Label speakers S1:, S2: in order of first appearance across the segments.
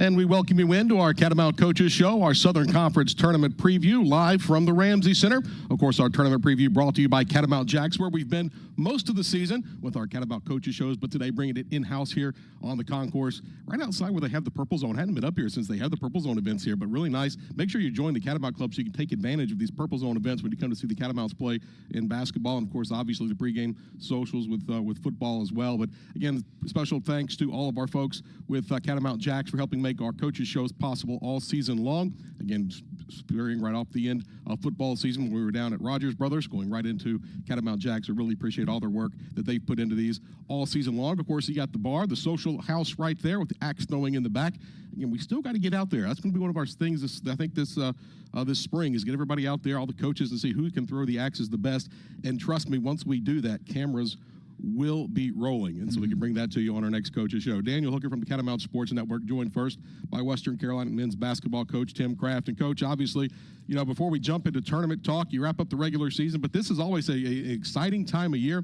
S1: And we welcome you into our Catamount Coaches Show, our Southern Conference Tournament preview, live from the Ramsey Center. Of course, our tournament preview brought to you by Catamount Jacks, where we've been most of the season with our Catamount Coaches shows, but today bringing it in-house here on the concourse, right outside where they have the Purple Zone. Hadn't been up here since they had the Purple Zone events here, but really nice. Make sure you join the Catamount Club so you can take advantage of these Purple Zone events when you come to see the Catamounts play in basketball, and of course, obviously the pregame socials with football as well. But again, special thanks to all of our folks with Catamount Jacks for helping make our coaches shows possible all season long. Again, spearing right off the end of football season when we were down at Rogers Brothers, going right into Catamount Jacks. I really appreciate all their work that they've put into these all season long. Of course, you got the bar, the social house right there with the axe throwing in the back. Again, we still got to get out there. That's going to be one of our things this spring is get everybody out there, all the coaches, and see who can throw the axes the best. And trust me, once we do that, cameras will be rolling, and so we can bring that to you on our next Coaches Show. Daniel Hooker from the Catamount Sports Network, joined first by Western Carolina men's basketball coach Tim Kraft. And Coach, obviously, you know, before we jump into tournament talk, you wrap up the regular season, but this is always an exciting time of year.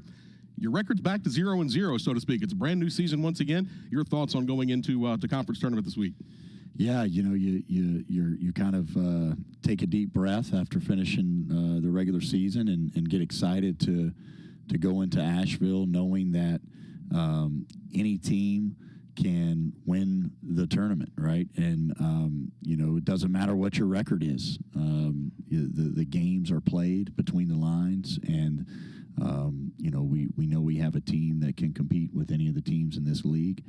S1: Your record's back to 0-0, so to speak. It's a brand new season once again. Your thoughts on going into the conference tournament this week?
S2: Yeah, you know, you kind of take a deep breath after finishing the regular season and get excited to go into Asheville knowing that any team can win the tournament, right? And, you know, it doesn't matter what your record is. The games are played between the lines, and, you know, we know we have a team that can compete with any of the teams in this league.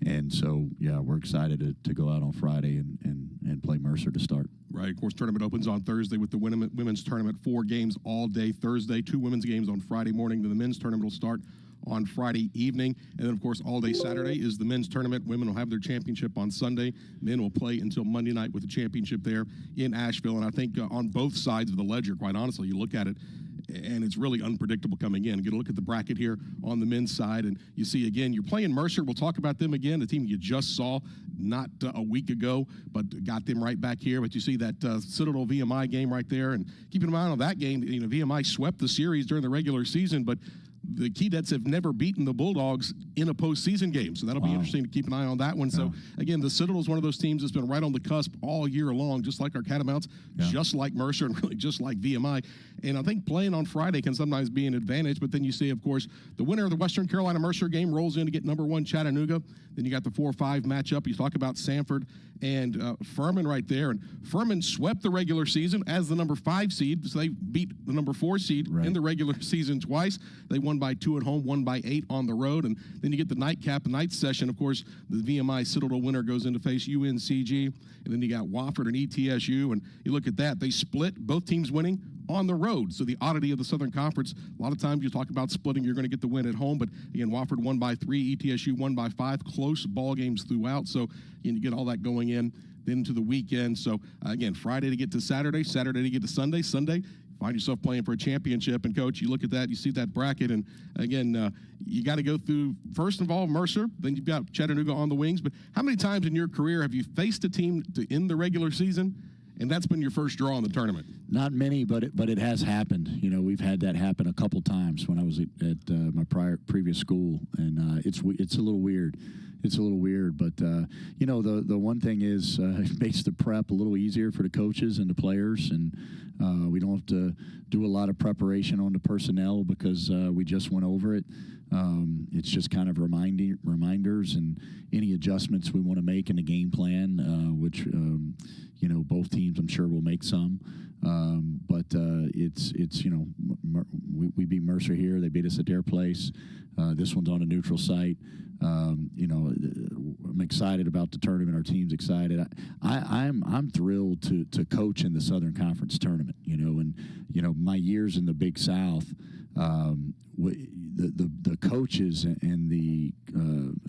S2: And so, yeah, we're excited to go out on Friday and play Mercer to start.
S1: Right. Of course, tournament opens on Thursday with the women's tournament, 4 games all day Thursday, 2 women's games on Friday morning. Then the men's tournament will start on Friday evening. And then, of course, all day Saturday is the men's tournament. Women will have their championship on Sunday. Men will play until Monday night with the championship there in Asheville. And I think on both sides of the ledger, quite honestly, you look at it, and it's really unpredictable coming in. Get a look at the bracket here on the men's side, and you see, again, you're playing Mercer. We'll talk about them again, the team you just saw not a week ago, but got them right back here. But you see that Citadel VMI game right there, and keeping in mind on that game, you know, VMI swept the series during the regular season, but the Keydets have never beaten the Bulldogs in a postseason game, so that'll be interesting to keep an eye on that one. Yeah. So, again, the Citadel is one of those teams that's been right on the cusp all year long, just like our Catamounts, just like Mercer, and really just like VMI. And I think playing on Friday can sometimes be an advantage, but then you see, of course, the winner of the Western Carolina-Mercer game rolls in to get number 1 Chattanooga. Then you got the 4-5 matchup. You talk about Sanford and Furman right there. And Furman swept the regular season as the number 5 seed, so they beat the number 4 seed in the regular season twice. They won by 2 at home, won by 8 on the road. And then you get the nightcap, the night session. Of course, the VMI Citadel winner goes in to face UNCG. And then you got Wofford and ETSU. And you look at that, they split, both teams winning on the road. So the oddity of the Southern Conference, a lot of times you talk about splitting, you're going to get the win at home. But again, Wofford won by 3, ETSU won by 5, close ball games throughout. So you get all that going in then into the weekend. So again, Friday to get to Saturday, Saturday to get to Sunday, Sunday find yourself playing for a championship. And, Coach, you look at that, you see that bracket, and, again, you got to go through, first of all, Mercer, then you've got Chattanooga on the wings. But how many times in your career have you faced a team to end the regular season, and that's been your first draw in the tournament?
S2: Not many, but it has happened. You know, we've had that happen a couple times when I was at my previous school, and it's a little weird. It's a little weird, but, you know, the one thing is it makes the prep a little easier for the coaches and the players, and we don't have to do a lot of preparation on the personnel because we just went over it. It's just kind of reminders and any adjustments we want to make in the game plan, which, you know, both teams I'm sure will make some. But it's you know, we beat Mercer here. They beat us at their place. This one's on a neutral site. You know, I'm excited about the tournament. Our team's excited. I'm thrilled to coach in the Southern Conference tournament. You know, and you know my years in the Big South, the coaches and the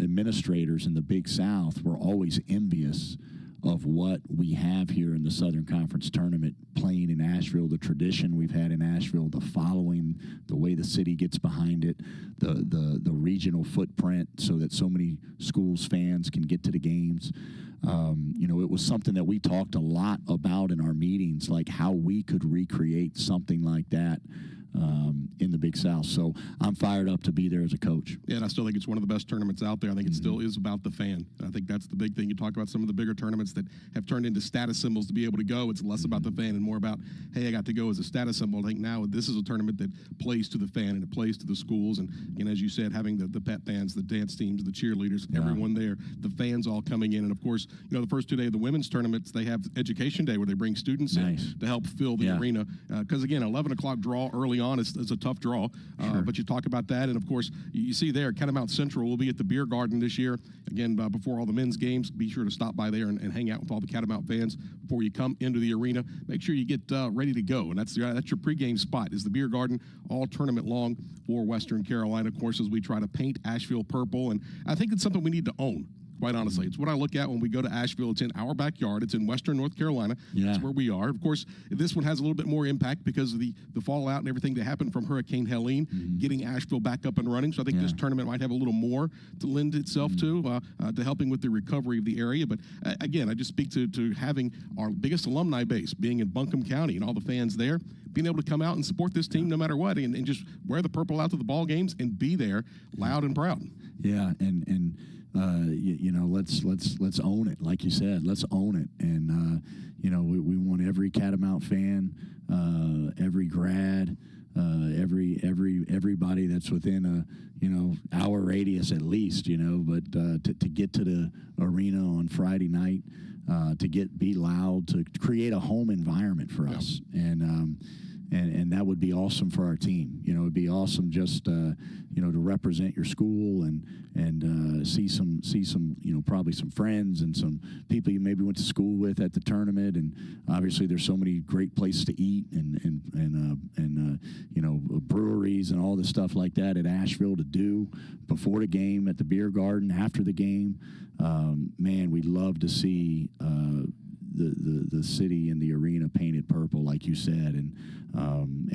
S2: administrators in the Big South were always envious of what we have here in the Southern Conference tournament, playing in Asheville, the tradition we've had in Asheville, the following, the way the city gets behind it, the regional footprint so that so many schools, fans can get to the games. You know, it was something that we talked a lot about in our meetings, like how we could recreate something like that in the Big South. So I'm fired up to be there as a coach.
S1: Yeah, and I still think it's one of the best tournaments out there. I think it still is about the fan. I think that's the big thing. You talk about some of the bigger tournaments that have turned into status symbols to be able to go. It's less about the fan and more about, hey, I got to go as a status symbol. I think now this is a tournament that plays to the fan and it plays to the schools. And again, as you said, having the pep bands, the dance teams, the cheerleaders, everyone there, the fans all coming in. And of course, the first 2 days of the women's tournaments, they have Education Day where they bring students in to help fill the arena. Because again, 11 o'clock draw early on is a tough draw. But you talk about that. And of course, you see there, Catamount Central will be at the Beer Garden this year. Again, before all the men's games, be sure to stop by there and hang out with all the Catamount fans before you come into the arena. Make sure you get ready to go. And that's your pregame spot is the Beer Garden all tournament long for Western Carolina, of course, as we try to paint Asheville purple. And I think it's something we need to own. Quite honestly, it's what I look at when we go to Asheville. It's in our backyard. It's in Western North Carolina. That's where we are. Of course, this one has a little bit more impact because of the fallout and everything that happened from Hurricane Helene, getting Asheville back up and running. So I think this tournament might have a little more to lend itself to helping with the recovery of the area. But again, I just speak to having our biggest alumni base being in Buncombe County and all the fans there, being able to come out and support this team no matter what, and just wear the purple out to the ball games and be there loud and proud.
S2: Yeah, and let's own it. Like you said, let's own it. And we want every Catamount fan, every grad, everybody that's within a hour radius at least. But to get to the arena on Friday night, to be loud, to create a home environment for us, and that would be awesome for our team. It'd be awesome just to represent your school and see some probably some friends and some people you maybe went to school with at the tournament. And obviously there's so many great places to eat and breweries and all the stuff like that at Asheville to do before the game, at the Beer Garden, after the game. Man, we'd love to see the city and the arena painted purple, like you said, and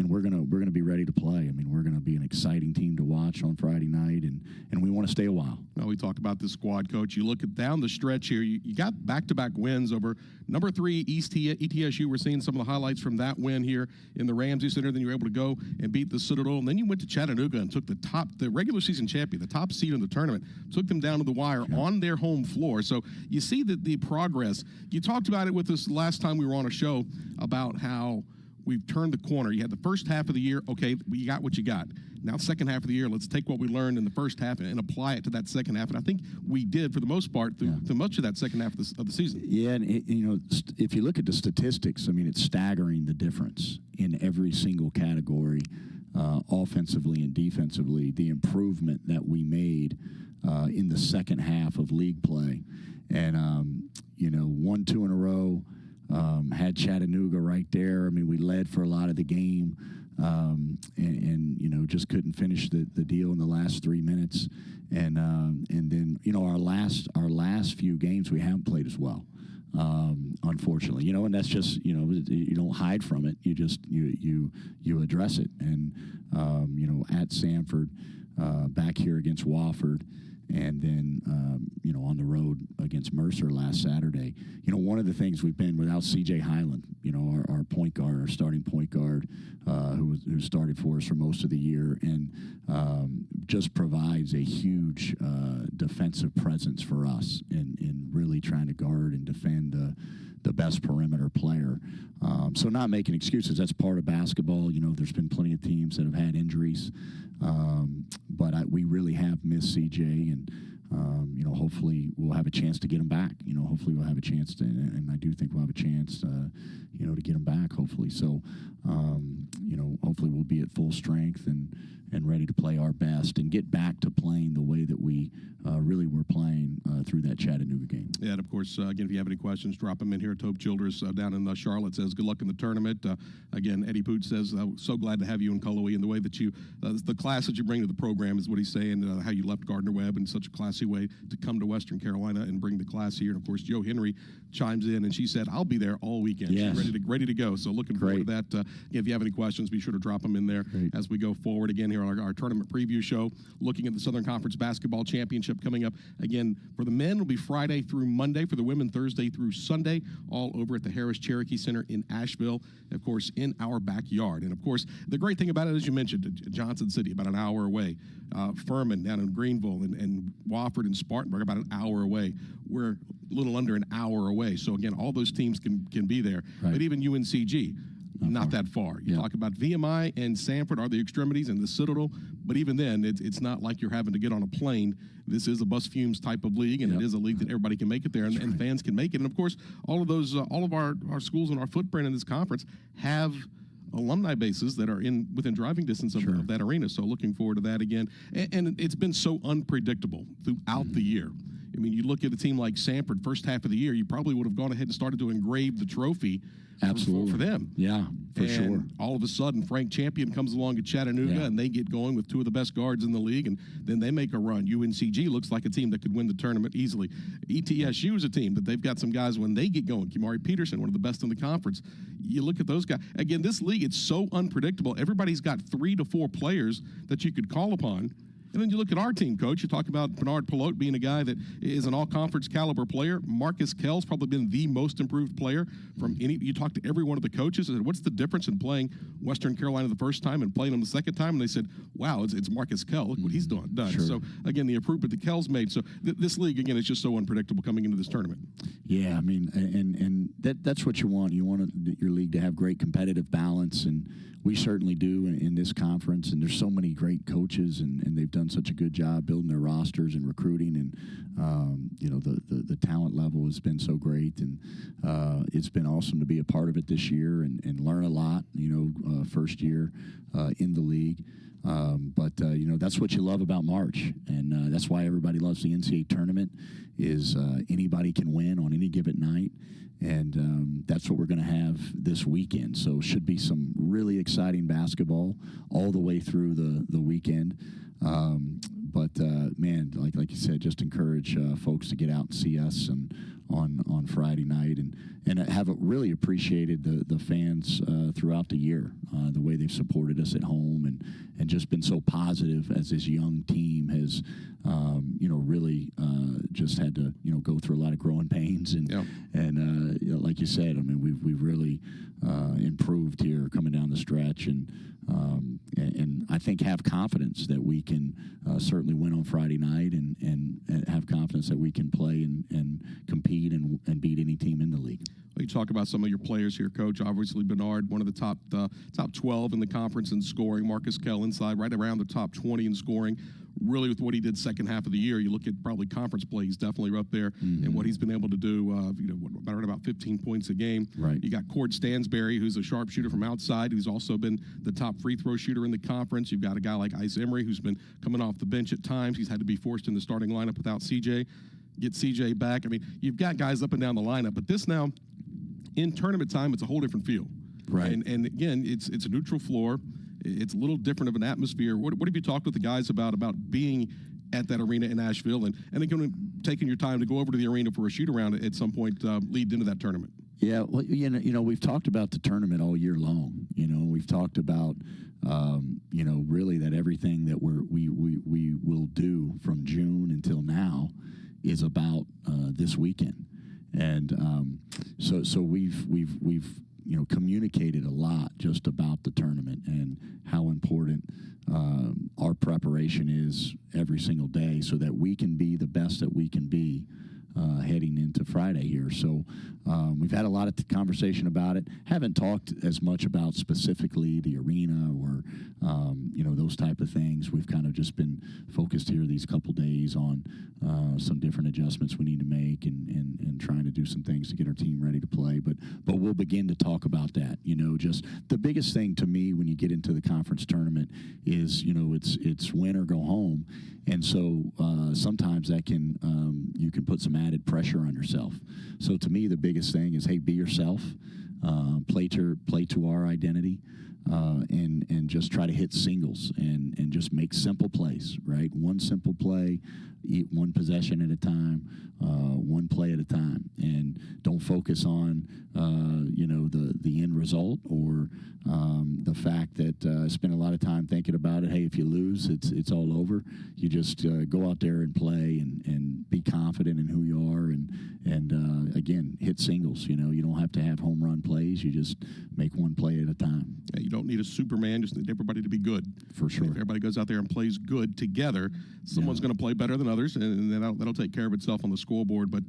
S2: we're gonna be ready to play. I mean, we're gonna be an exciting team to watch on Friday night, and we want to stay a while.
S1: Well, we talk about this squad, Coach. You look down the stretch here. You got back-to-back wins over number 3 ETSU. We're seeing some of the highlights from that win here in the Ramsey Center. Then you were able to go and beat the Citadel, and then you went to Chattanooga and took the regular season champion, the top seed in the tournament, took them down to the wire on their home floor. So you see the progress. You talked about it with us last time we were on a show about how we've turned the corner. You had the first half of the year, okay, you got what you got. Now, second half of the year, let's take what we learned in the first half and apply it to that second half. And I think we did, for the most part, through much of that second half of the season.
S2: Yeah, and if you look at the statistics, I mean, it's staggering the difference in every single category, offensively and defensively, the improvement that we made in the second half of league play. And, 1-2 in a row. Had Chattanooga right there. I mean, we led for a lot of the game, and just couldn't finish the deal in the last 3 minutes. And then our last few games we haven't played as well, unfortunately. And that's just you don't hide from it. You just you address it. And at Sanford, back here against Wofford. And then, on the road against Mercer last Saturday. One of the things we've been without C.J. Highland, our point guard, our starting point guard, who started for us for most of the year, and just provides a huge defensive presence for us in really trying to guard and defend the best perimeter player. So not making excuses. That's part of basketball. There's been plenty of teams that have had injuries. But we really have missed CJ, and hopefully we'll have a chance to get him back. Hopefully we'll have a chance to, and I do think we'll have a chance, to get him back. Hopefully, so hopefully we'll be at full strength and ready to play our best and get back to playing the way that we really were playing through that Chattanooga game.
S1: Yeah, and of course, again, if you have any questions, drop them in here. Tobe Childress down in Charlotte says, good luck in the tournament. Again, Eddie Pooch says, so glad to have you in Cullowhee, and the way that the class that you bring to the program is what he's saying, how you left Gardner-Webb in such a classy way to come to Western Carolina and bring the class here. And, of course, Joe Henry chimes in, and she said, I'll be there all weekend.
S2: Yes.
S1: She's ready to go. So looking forward to that. Again, if you have any questions, be sure to drop them in there as we go forward. Again, here our tournament preview show, looking at the Southern Conference Basketball Championship coming up. Again, for the men, it'll be Friday through Monday. For the women, Thursday through Sunday, all over at the Harris Cherokee Center in Asheville, of course, in our backyard. And, of course, the great thing about it, as you mentioned, Johnson City, about an hour away. Furman down in Greenville and Wofford and Spartanburg, about an hour away. We're a little under an hour away. So, again, all those teams can be there.
S2: Right.
S1: But even UNCG, not that far. You talk about VMI and Sanford are the extremities and the Citadel, but even then, it's not like you're having to get on a plane. This is a bus fumes type of league, and it is a league that everybody can make it there, and fans can make it. And of course, all of our schools in our footprint in this conference have alumni bases that are within driving distance of that arena. So looking forward to that again. And it's been so unpredictable throughout the year. I mean, you look at a team like Sanford, first half of the year, you probably would have gone ahead and started to engrave the trophy for them.
S2: Yeah, for sure.
S1: All of a sudden, Frank Champion comes along at Chattanooga, and they get going with two of the best guards in the league, and then they make a run. UNCG looks like a team that could win the tournament easily. ETSU is a team that they've got some guys when they get going. Kimari Peterson, one of the best in the conference. You look at those guys. Again, this league, it's so unpredictable. Everybody's got 3 to 4 players that you could call upon. And then you look at our team, Coach. You talk about Bernard Pelote being a guy that is an all-conference caliber player. Marcus Kell's probably been the most improved player from any. You talk to every one of the coaches and said, what's the difference in playing Western Carolina the first time and playing them the second time? And they said, wow, it's Marcus Kell. Look what he's done.
S2: Sure.
S1: So, again, the improvement that Kell's made. So this league, again, is just so unpredictable coming into this tournament.
S2: Yeah, I mean, and that's what you want. You want your league to have great competitive balance, and we certainly do in this conference. And there's so many great coaches, and they've done such a good job building their rosters and recruiting. And, the talent level has been so great. And it's been awesome to be a part of it this year and learn a lot, first year in the league. But that's what you love about March, and that's why everybody loves the NCAA tournament is anybody can win on any given night, and that's what we're going to have this weekend. So should be some really exciting basketball all the way through the weekend. But man, like you said, just encourage folks to get out and see us and on Friday night, and have really appreciated the fans throughout the year, the way they've supported us at home and just been so positive as this young team has, really just had to go through a lot of growing pains and like you said, I mean we've really improved here coming down the stretch, and I think have confidence that we can certainly win on Friday night and have confidence that we can play and compete and beat any team in the league.
S1: Well, you talk about some of your players here, Coach. Obviously, Bernard, one of the top 12 in the conference in scoring. Marcus Kell inside, right around the top 20 in scoring. Really, with what he did second half of the year, you look at probably conference play, he's definitely up there. And what he's been able to do, about 15 points a game.
S2: Right.
S1: You got Cord Stansberry, who's a sharpshooter from outside, who's also been the top free throw shooter in the conference. You've got a guy like Ice Emery, who's been coming off the bench at times. He's had to be forced in the starting lineup without CJ. Get CJ back. I mean, you've got guys up and down the lineup, but this now, in tournament time, it's a whole different feel.
S2: Right.
S1: And again, it's a neutral floor. It's a little different of an atmosphere. What have you talked with the guys about being at that arena in Asheville and again, taking your time to go over to the arena for a shoot-around at some point lead into that tournament?
S2: Yeah, well, we've talked about the tournament all year long. We've talked about, really that everything that we will do from June until now is about this weekend. And so we've communicated a lot just about the tournament and how important our preparation is every single day so that we can be the best that we can be heading into Friday here. So we've had a lot of conversation about it. Haven't talked as much about specifically the arena or, those type of things. We've kind of just been focused here these couple days on some different adjustments we need to make and trying to do some things to get our team ready to play. But we'll begin to talk about that. Just the biggest thing to me when you get into the conference tournament is, it's win or go home. And so sometimes that can you can put some added pressure on yourself. So to me, the biggest thing is, hey, be yourself, play to our identity. and just try to hit singles and just make simple plays, right? One simple play, one possession at a time, one play at a time, and don't focus on the end result or the fact that spend a lot of time thinking about it. Hey, if you lose, it's all over. You just go out there and play and be confident in who you are and again, hit singles. You don't have to have home run plays. You just make one play at a time.
S1: Yeah, you don't need a Superman. Just need everybody to be good.
S2: For sure.
S1: If everybody goes out there and plays good together, someone's going to play better than others, and that'll take care of itself on the scoreboard. But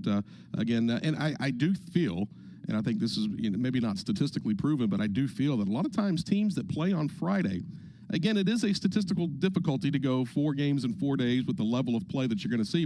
S1: again, and I do feel, and I think this is maybe not statistically proven, but I do feel that a lot of times teams that play on Friday, again, it is a statistical difficulty to go 4 games in 4 days with the level of play that you're going to see.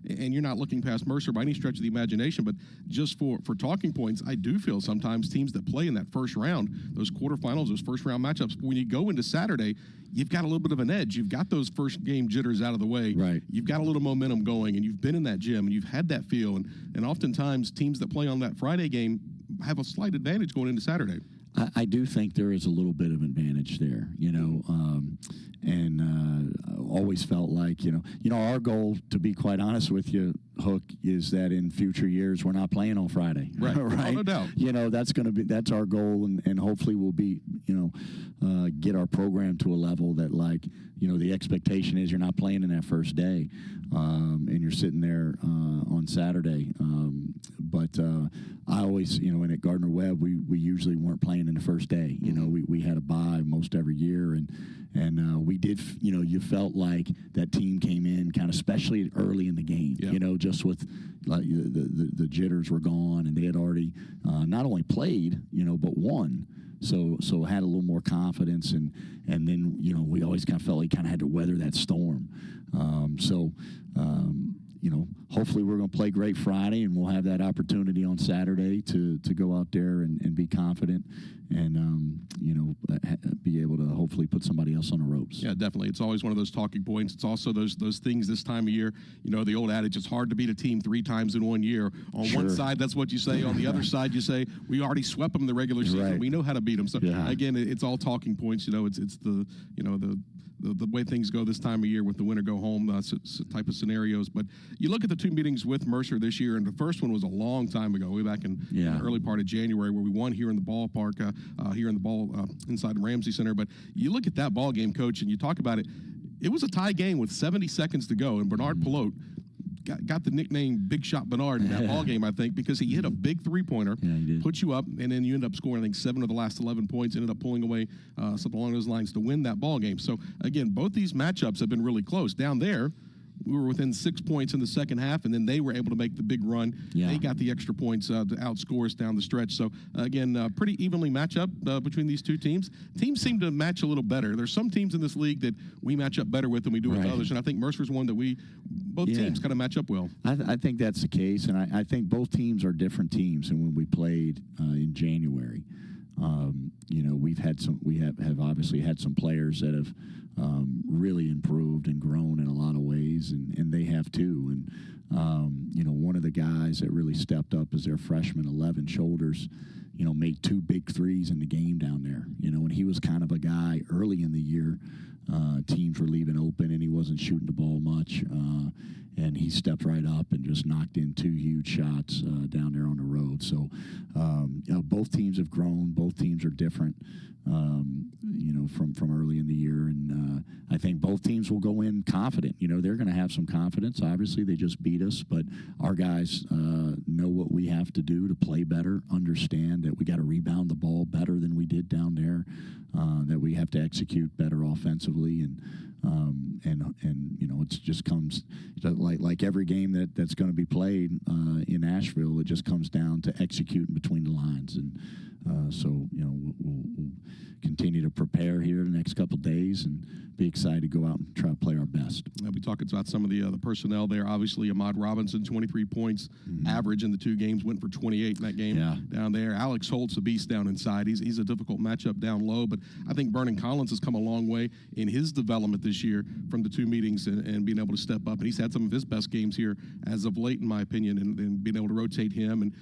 S1: And you're not looking past Mercer by any stretch of the imagination. But just for talking points, I do feel sometimes teams that play in that first round, those quarterfinals, those first round matchups, when you go into Saturday, you've got a little bit of an edge. You've got those first game jitters out of the way.
S2: Right.
S1: You've got a little momentum going, and you've been in that gym, and you've had that feel. And oftentimes teams that play on that Friday game have a slight advantage going into Saturday.
S2: I do think there is a little bit of advantage there, and always felt like, our goal, to be quite honest with you, Hook, is that in future years we're not playing on Friday.
S1: Right.
S2: Right.
S1: Oh, no doubt.
S2: That's our goal, and hopefully we'll be, get our program to a level that, the expectation is you're not playing in that first day, and you're sitting there on Saturday. But I always, and at Gardner Webb, we usually weren't playing in the first day. We had a bye most every year, and we did, you felt like that team came in kind of, especially early in the game,
S1: yeah.
S2: Just with the jitters were gone, and they had already not only played, but won. So had a little more confidence, and then we always kind of felt like kind of had to weather that storm. Hopefully we're going to play great Friday, and we'll have that opportunity on Saturday to go out there and be confident and be able to hopefully put somebody else on the ropes.
S1: Yeah, definitely. It's always one of those talking points. It's also those things this time of year. The old adage, it's hard to beat a team 3 times in 1 year. On
S2: Sure.
S1: one side, that's what you say. On the other side, you say, we already swept them in the regular season.
S2: Right.
S1: We know how to beat them. So,
S2: Yeah.
S1: again, it's all talking points. It's the way things go this time of year with the winner go home type of scenarios. But you look at the 2 meetings with Mercer this year, and the first one was a long time ago, way back in the early part of January, where we won here in the ballpark, inside the Ramsey Center. But you look at that ball game, Coach, and you talk about it. It was a tie game with 70 seconds to go, and Bernard Pelote got the nickname Big Shot Bernard in that ball game, I think, because he hit a big 3-pointer, put you up, and then you end up scoring, I think, 7 of the last 11 points, ended up pulling away something along those lines to win that ball game. So, again, both these matchups have been really close. Down there, we were within 6 points in the second half, and then they were able to make the big run.
S2: Yeah.
S1: They got the extra points to outscore us down the stretch. So, again, pretty evenly match up between these two teams. Teams seem to match a little better. There's some teams in this league that we match up better with than we do with others, and I think Mercer's one that both teams kind of match up well.
S2: I think that's the case, and I think both teams are different teams than when we played in January. We have obviously had some players that have really improved and grown in a lot of ways, and they have too. And one of the guys that really stepped up is their freshman 11 Shoulders. Made 2 big threes in the game down there. And he was kind of a guy early in the year. Teams were leaving open, and he wasn't shooting the ball much. And he stepped right up and just knocked in 2 huge shots down there on the road. So, both teams have grown. Both teams are different, from early in the year. And I think both teams will go in confident. They're going to have some confidence. Obviously, they just beat us. But our guys know what we have to do to play better, understand that we got to rebound the ball better than we did down there, that we have to execute better offensively. And it just comes like every game that's going to be played in Asheville. It just comes down to executing between the lines, and we'll continue to prepare here the next couple of days and be excited to go out and try to play our best.
S1: We'll be talking about some of the personnel there. Obviously, Ahmad Robinson, 23 points average in the 2 games, went for 28 in that game down there. Alex Holt's a beast down inside. He's a difficult matchup down low, but I think Vernon Collins has come a long way in his development this year from the 2 meetings and being able to step up. And he's had some of his best games here as of late, in my opinion, and being able to rotate him and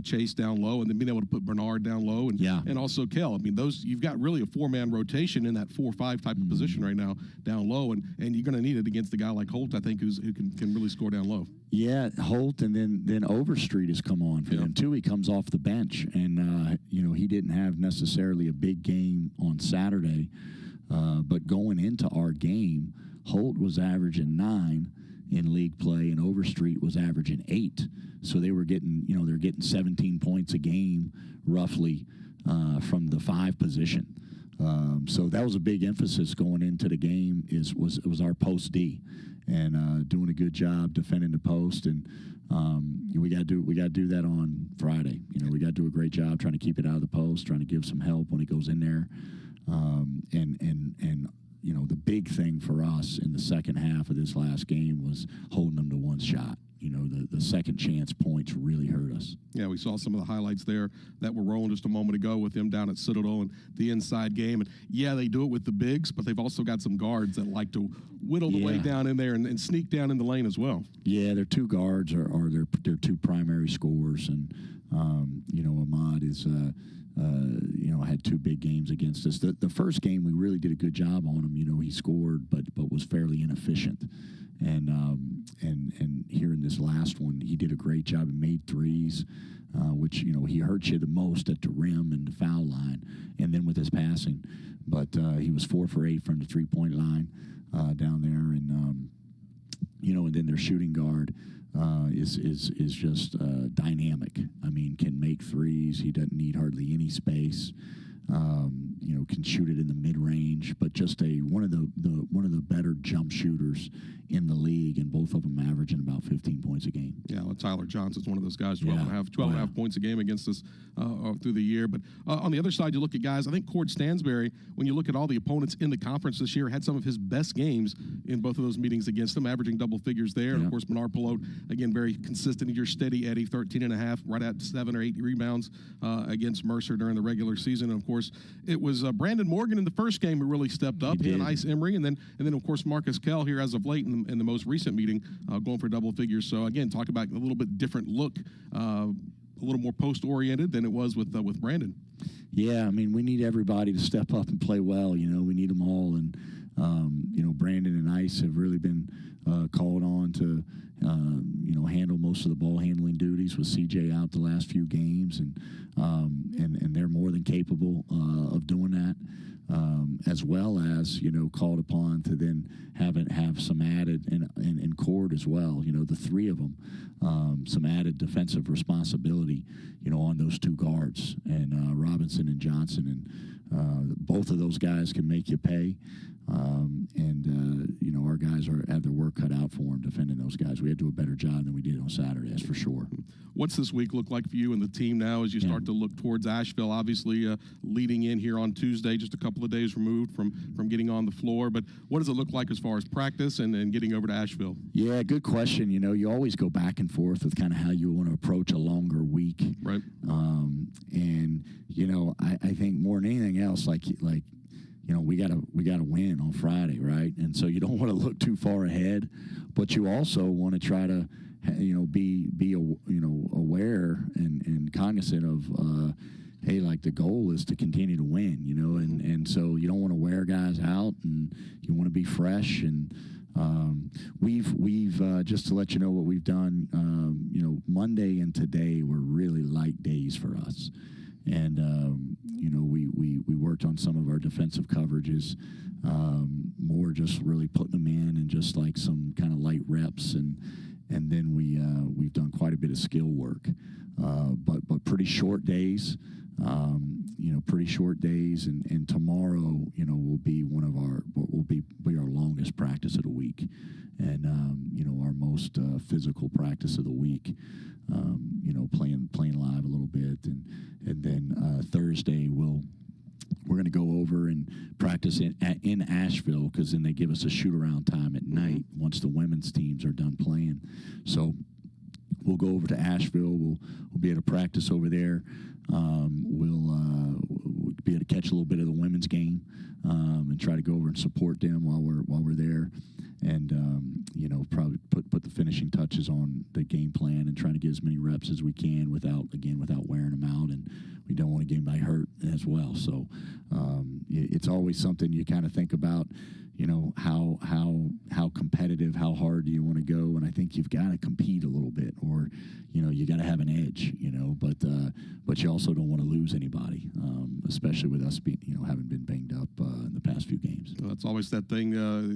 S1: Chase down low, and then being able to put Bernard down low, and also Kell. I mean, those you've got really a 4-man rotation in that 4-5 type of position right now down low, and you're going to need it against a guy like Holt, I think, who can really score down low.
S2: Yeah, Holt, and then Overstreet has come on for them too. He comes off the bench, and he didn't have necessarily a big game on Saturday, but going into our game, Holt was averaging 9 in league play, and Overstreet was averaging 8. So they were getting, they're getting 17 points a game roughly from the 5 position. So that was a big emphasis going into the game. Was our post D, and doing a good job defending the post, and we got to do that on Friday. We got to do a great job trying to keep it out of the post, trying to give some help when he goes in there, and the big thing for us in the second half of this last game was holding them to one shot. The second chance points really hurt us.
S1: Yeah, we saw some of the highlights there that were rolling just a moment ago with them down at Citadel and the inside game. And, yeah, they do it with the bigs, but they've also got some guards that like to whittle the way down in there and sneak down in the lane as well. Yeah,
S2: their 2 guards are their 2 primary scorers. And, Ahmad is had 2 big games against us. The first game, we really did a good job on him. He scored, but was fairly inefficient. And here in this last one, he did a great job and made threes, which, he hurts you the most at the rim and the foul line, and then with his passing. But he was 4 for 8 from the 3-point line down there. And, and then their shooting guard is just dynamic. I mean, can make threes. He doesn't need hardly any space. Can shoot it in the mid-range, but just one of the better jump shooters in the league, and both of them averaging about 15 points a game.
S1: Yeah, well, Tyler Johnson's one of those guys, 12 and a half points a game against us through the year. But on the other side, you look at guys, I think Cord Stansberry, when you look at all the opponents in the conference this year, had some of his best games in both of those meetings against them, averaging double figures there. And, of course, Menard Pilot, again, very consistent. Your steady Eddie, 13 and a half, right at 7 or 8 rebounds against Mercer during the regular season. And, of course, it was Brandon Morgan in the first game who really stepped up, and Ice Emery, and then of course Marcus Kell here as of late in the most recent meeting, going for double figures. So again, talk about a little bit different look, a little more post oriented than it was with Brandon.
S2: Yeah, I mean, we need everybody to step up and play well. We need them all, and Brandon and Ice have really been called on to handle most of the ball handling duties with CJ out the last few games, and they're more than capable of doing that, as well as called upon to then have some added in Cord as well. The 3 of them, some added defensive responsibility, on those 2 guards, and Robinson and Johnson, and both of those guys can make you pay. Our guys have their work cut out for them defending those guys. We had to do a better job than we did on Saturday, that's for sure.
S1: What's this week look like for you and the team now as you start to look towards Asheville? Obviously, leading in here on Tuesday, just a couple of days removed from getting on the floor. But what does it look like as far as practice and getting over to Asheville?
S2: Yeah, good question. You always go back and forth with kind of how you want to approach a longer week.
S1: Right.
S2: I think more than anything else, we gotta win on Friday, right? And so you don't want to look too far ahead, but you also want to try to, be aware and cognizant of, hey, the goal is to continue to win, and so you don't want to wear guys out, and you want to be fresh. And we've just to let you know what we've done. Monday and today were really light days for us. And, we worked on some of our defensive coverages, more just really putting them in and just some kind of light reps. And then we've done quite a bit of skill work, but pretty short days, pretty short days. And tomorrow, will be will be our longest practice of the week. And, our most physical practice of the week, playing live a little bit. And then Thursday we're going to go over and practice in Asheville, because then they give us a shoot-around time at night once the women's teams are done playing. So we'll go over to Asheville. We'll be able to practice over there. We'll be able to catch a little bit of the women's game, and try to go over and support them while we're there. And probably put the finishing touches on the game plan and trying to get as many reps as we can without wearing them out. And we don't want to get anybody hurt as well. So it's always something you kind of think about. How competitive, how hard do you want to go? And I think you've got to compete a little bit, or you got to have an edge. But you also don't want to lose anybody, especially with us being having been banged up in the past few games.
S1: Well, that's always that thing.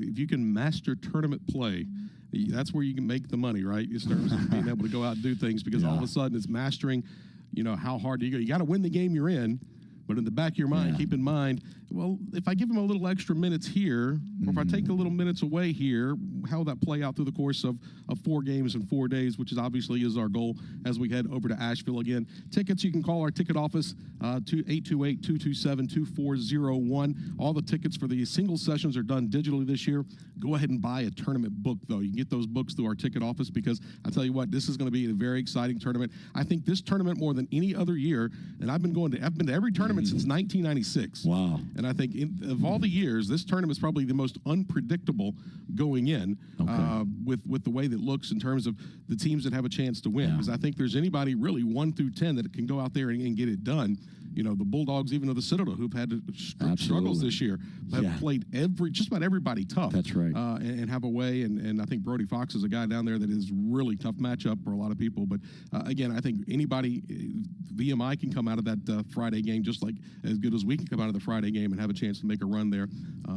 S1: If you can master tournament play, that's where you can make the money, right? In terms of being able to go out and do things, because all of a sudden it's mastering, how hard do you go? You got to win the game you're in. But in the back of your mind, keep in mind, well, if I give them a little extra minutes here, or if I take a little minutes away here, how will that play out through the course of 4 games in 4 days, which is obviously is our goal as we head over to Asheville again. Tickets, you can call our ticket office to 828-227-2401. All the tickets for the single sessions are done digitally this year. Go ahead and buy a tournament book, though. You can get those books through our ticket office, because I tell you what, this is going to be a very exciting tournament. I think this tournament, more than any other year, and I've been to every tournament since 1996.
S2: Wow.
S1: And I think of all the years, this tournament is probably the most unpredictable going in, with the way that it looks in terms of the teams that have a chance to win. Because I think there's anybody really 1 through 10 that can go out there and get it done. The Bulldogs, even though the Citadel, who've had struggles this year, have played just about everybody tough.
S2: That's right.
S1: And have a way. And I think Brody Fox is a guy down there that is really tough matchup for a lot of people. But again, I think anybody, VMI can come out of that Friday game just like as good as we can come out of the Friday game and have a chance to make a run there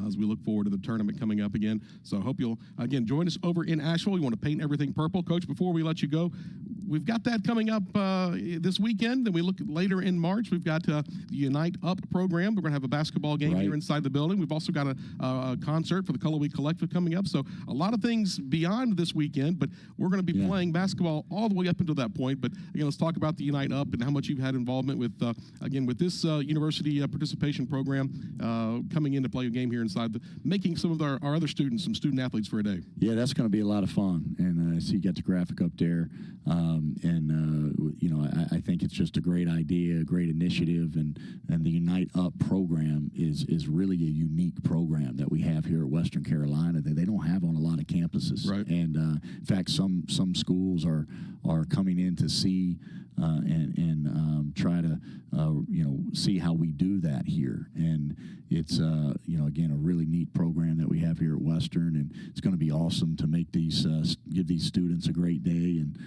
S1: as we look forward to the tournament coming up again. So I hope you'll, again, join us over in Asheville. You want to paint everything purple. Coach, before we let you go, we've got that coming up this weekend. Then we look later in March. We've got the Unite Up program. We're going to have a basketball game here inside the building. We've also got a concert for the Color Week Collective coming up. So a lot of things beyond this weekend, but we're going to be playing basketball all the way up until that point. But again, let's talk about the Unite Up and how much you've had involvement with, again, with this university participation program coming in to play a game here inside, making some of our other students some student athletes for a day.
S2: Yeah, that's going to be a lot of fun. And I see you got the graphic up there. I think it's just a great idea, a great initiative, and the Unite Up program is really a unique program that we have here at Western Carolina that they don't have on a lot of campuses.
S1: Right.
S2: And in fact, some schools are coming in to see and try to see how we do that here. And it's again, a really neat program that we have here at Western, and it's going to be awesome to make these give these students a great day and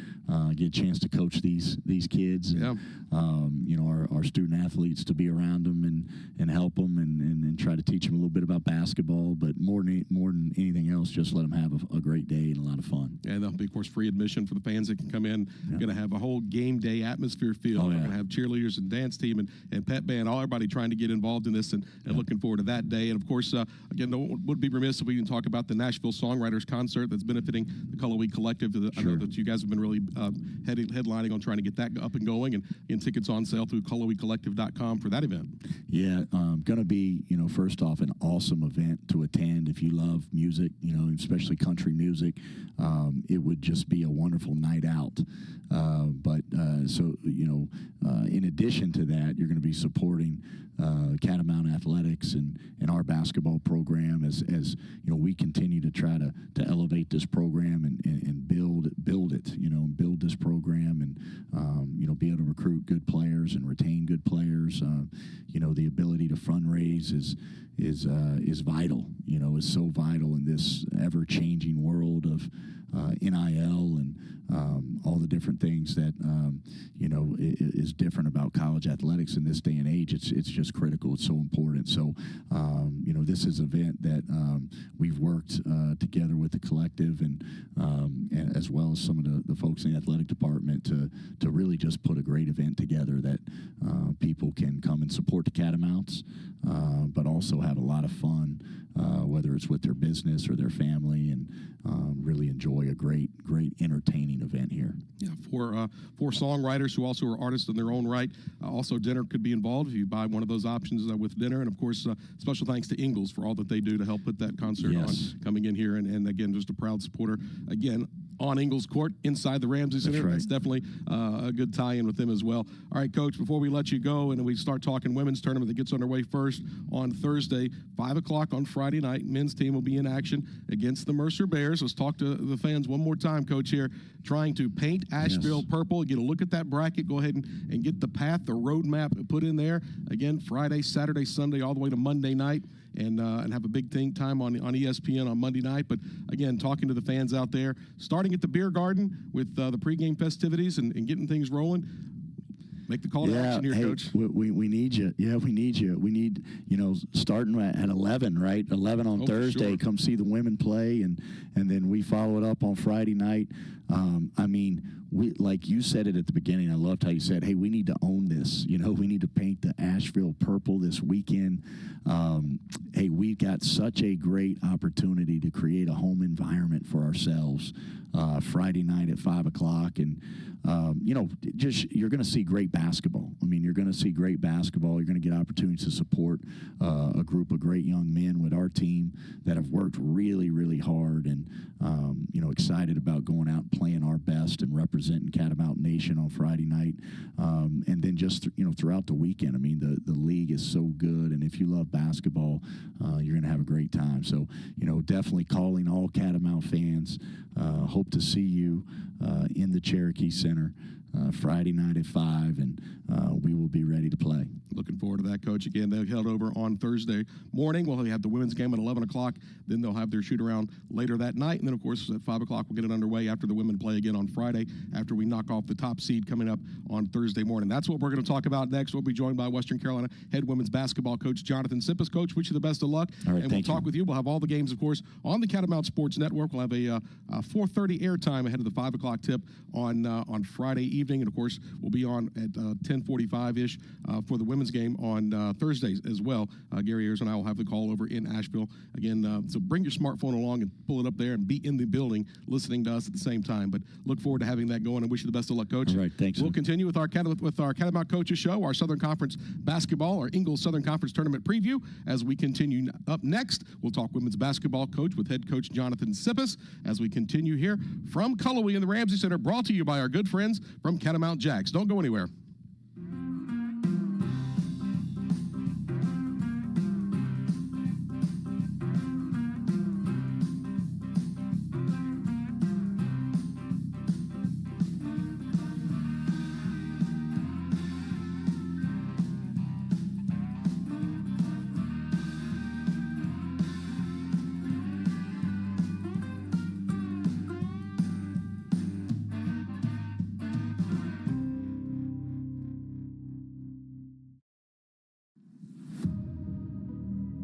S2: get a chance to coach these kids. And, our student athletes, to be around them and help them and try to teach them a little bit about basketball, but more than anything else, just let them have a great day and a lot of fun.
S1: And there'll be, of course, free admission for the fans that can come in. We're going to have a whole game day atmosphere feel. We're going to have cheerleaders and dance team and pep band, everybody trying to get involved in this and looking forward to that day. And, of course, again, would be remiss if we didn't talk about the Nashville Songwriters Concert that's benefiting the Color Week Collective. I know that you guys have been really headlining on trying to get that up and going, and tickets on sale through colorweekcollective.com for that event.
S2: Yeah, going to be, first off, an awesome event to attend if you love music, especially country music. It would just be a wonderful night out. In addition to that, you're going to be supporting Catamount Athletics and our basketball program as we continue to try to elevate this program and build it, build this program and be able to recruit good players and retain good players. The ability to fundraise is vital. Is so vital in this ever-changing world of NIL and all the different things that is different about college athletics in this day and age. It's just critical. It's so important. So this is an event that we've worked together with the collective and as well as some of the folks in the athletic department to really just put a great event together that people can come and support the Catamounts, but also have a lot of fun, whether it's with their business or their family, and really enjoy a great entertaining event here.
S1: Yeah, for songwriters who also are artists in their own right. Also, dinner could be involved if you buy one of those options with dinner. And, of course, special thanks to Ingles for all that they do to help put that concert on coming in here. And again, just a proud supporter. Again, on Ingles Court inside the Ramsey Center.
S2: Right.
S1: That's definitely a good tie-in with them as well. All right, Coach, before we let you go and we start talking women's tournament that gets underway first on Thursday, 5 o'clock on Friday night, men's team will be in action against the Mercer Bears. Let's talk to the fans one more time, Coach, here, trying to paint Asheville purple. Get a look at that bracket. Go ahead and get the path, the road map put in there. Again, Friday, Saturday, Sunday, all the way to Monday night. And have a big time on ESPN on Monday night. But, again, talking to the fans out there, starting at the Beer Garden with the pregame festivities and getting things rolling. Make the call to action here, Coach.
S2: We need you. Yeah, we need you. We need, starting at 11, right? 11 on Thursday,
S1: sure.
S2: Come see the women play, and then we follow it up on Friday night. We, like you said it at the beginning, I loved how you said, hey, we need to own this. We need to paint the Asheville purple this weekend. Hey, we got such a great opportunity to create a home environment for ourselves Friday night at 5 o'clock. And, you're going to see great basketball. You're going to see great basketball. You're going to get opportunities to support a group of great young men with our team that have worked really, really hard and, excited about going out and playing our best and representing Catamount Nation on Friday night. And then just, throughout the weekend, the league is so good. And if you love basketball, you're going to have a great time. So, definitely calling all Catamount fans. Hope to see you in the Cherokee Center Friday night at 5, and we will be ready to play.
S1: Looking forward to that, Coach. Again, they'll head over on Thursday morning. We'll have the women's game at 11 o'clock. Then they'll have their shoot-around later that night. And then, of course, at 5 o'clock, we'll get it underway after the women play again on Friday, after we knock off the top seed coming up on Thursday morning. That's what we're going to talk about next. We'll be joined by Western Carolina head women's basketball coach Jonathan Sippes. Coach, wish you the best of luck.
S2: All right,
S1: and we'll talk with you. We'll have all the games, of course, on the Catamount Sports Network. We'll have a 4:30 airtime ahead of the 5 o'clock tip on Friday evening. And, of course, we'll be on at 10:45-ish for the women's game on Thursdays as well. Gary Ayers and I will have the call over in Asheville. Again, so bring your smartphone along and pull it up there and be in the building listening to us at the same time. But look forward to having that going and wish you the best of luck, Coach.
S2: All right, thanks.
S1: We'll continue with our Catamount Coaches Show, our Southern Conference basketball, our Ingles Southern Conference Tournament preview. As we continue up next, we'll talk women's basketball coach with head coach Jonathan Sippes as we continue here from Cullowhee in the Ramsey Center, brought to you by our good friends from Catamount Jacks. Don't go anywhere.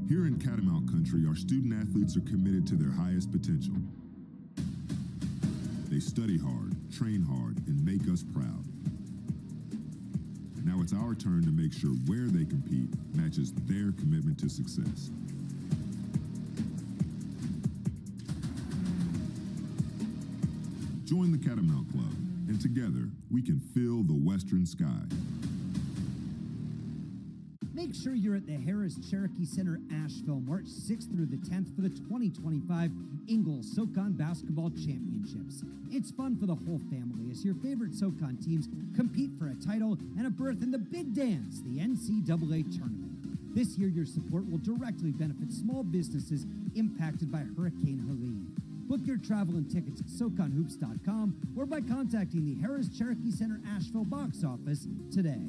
S3: Here in Catamount Country, our student athletes are committed to their highest potential. They study hard, train hard, and make us proud. Now it's our turn to make sure where they compete matches their commitment to success. Join the Catamount Club, and together we can fill the western sky.
S4: Make sure you're at the Harris Cherokee Center, Asheville, March 6th through the 10th for the 2025 Ingles SOCON Basketball Championships. It's fun for the whole family as your favorite SOCON teams compete for a title and a berth in the Big Dance, the NCAA tournament. This year, your support will directly benefit small businesses impacted by Hurricane Helene. Book your travel and tickets at SOCONHoops.com or by contacting the Harris Cherokee Center Asheville box office today.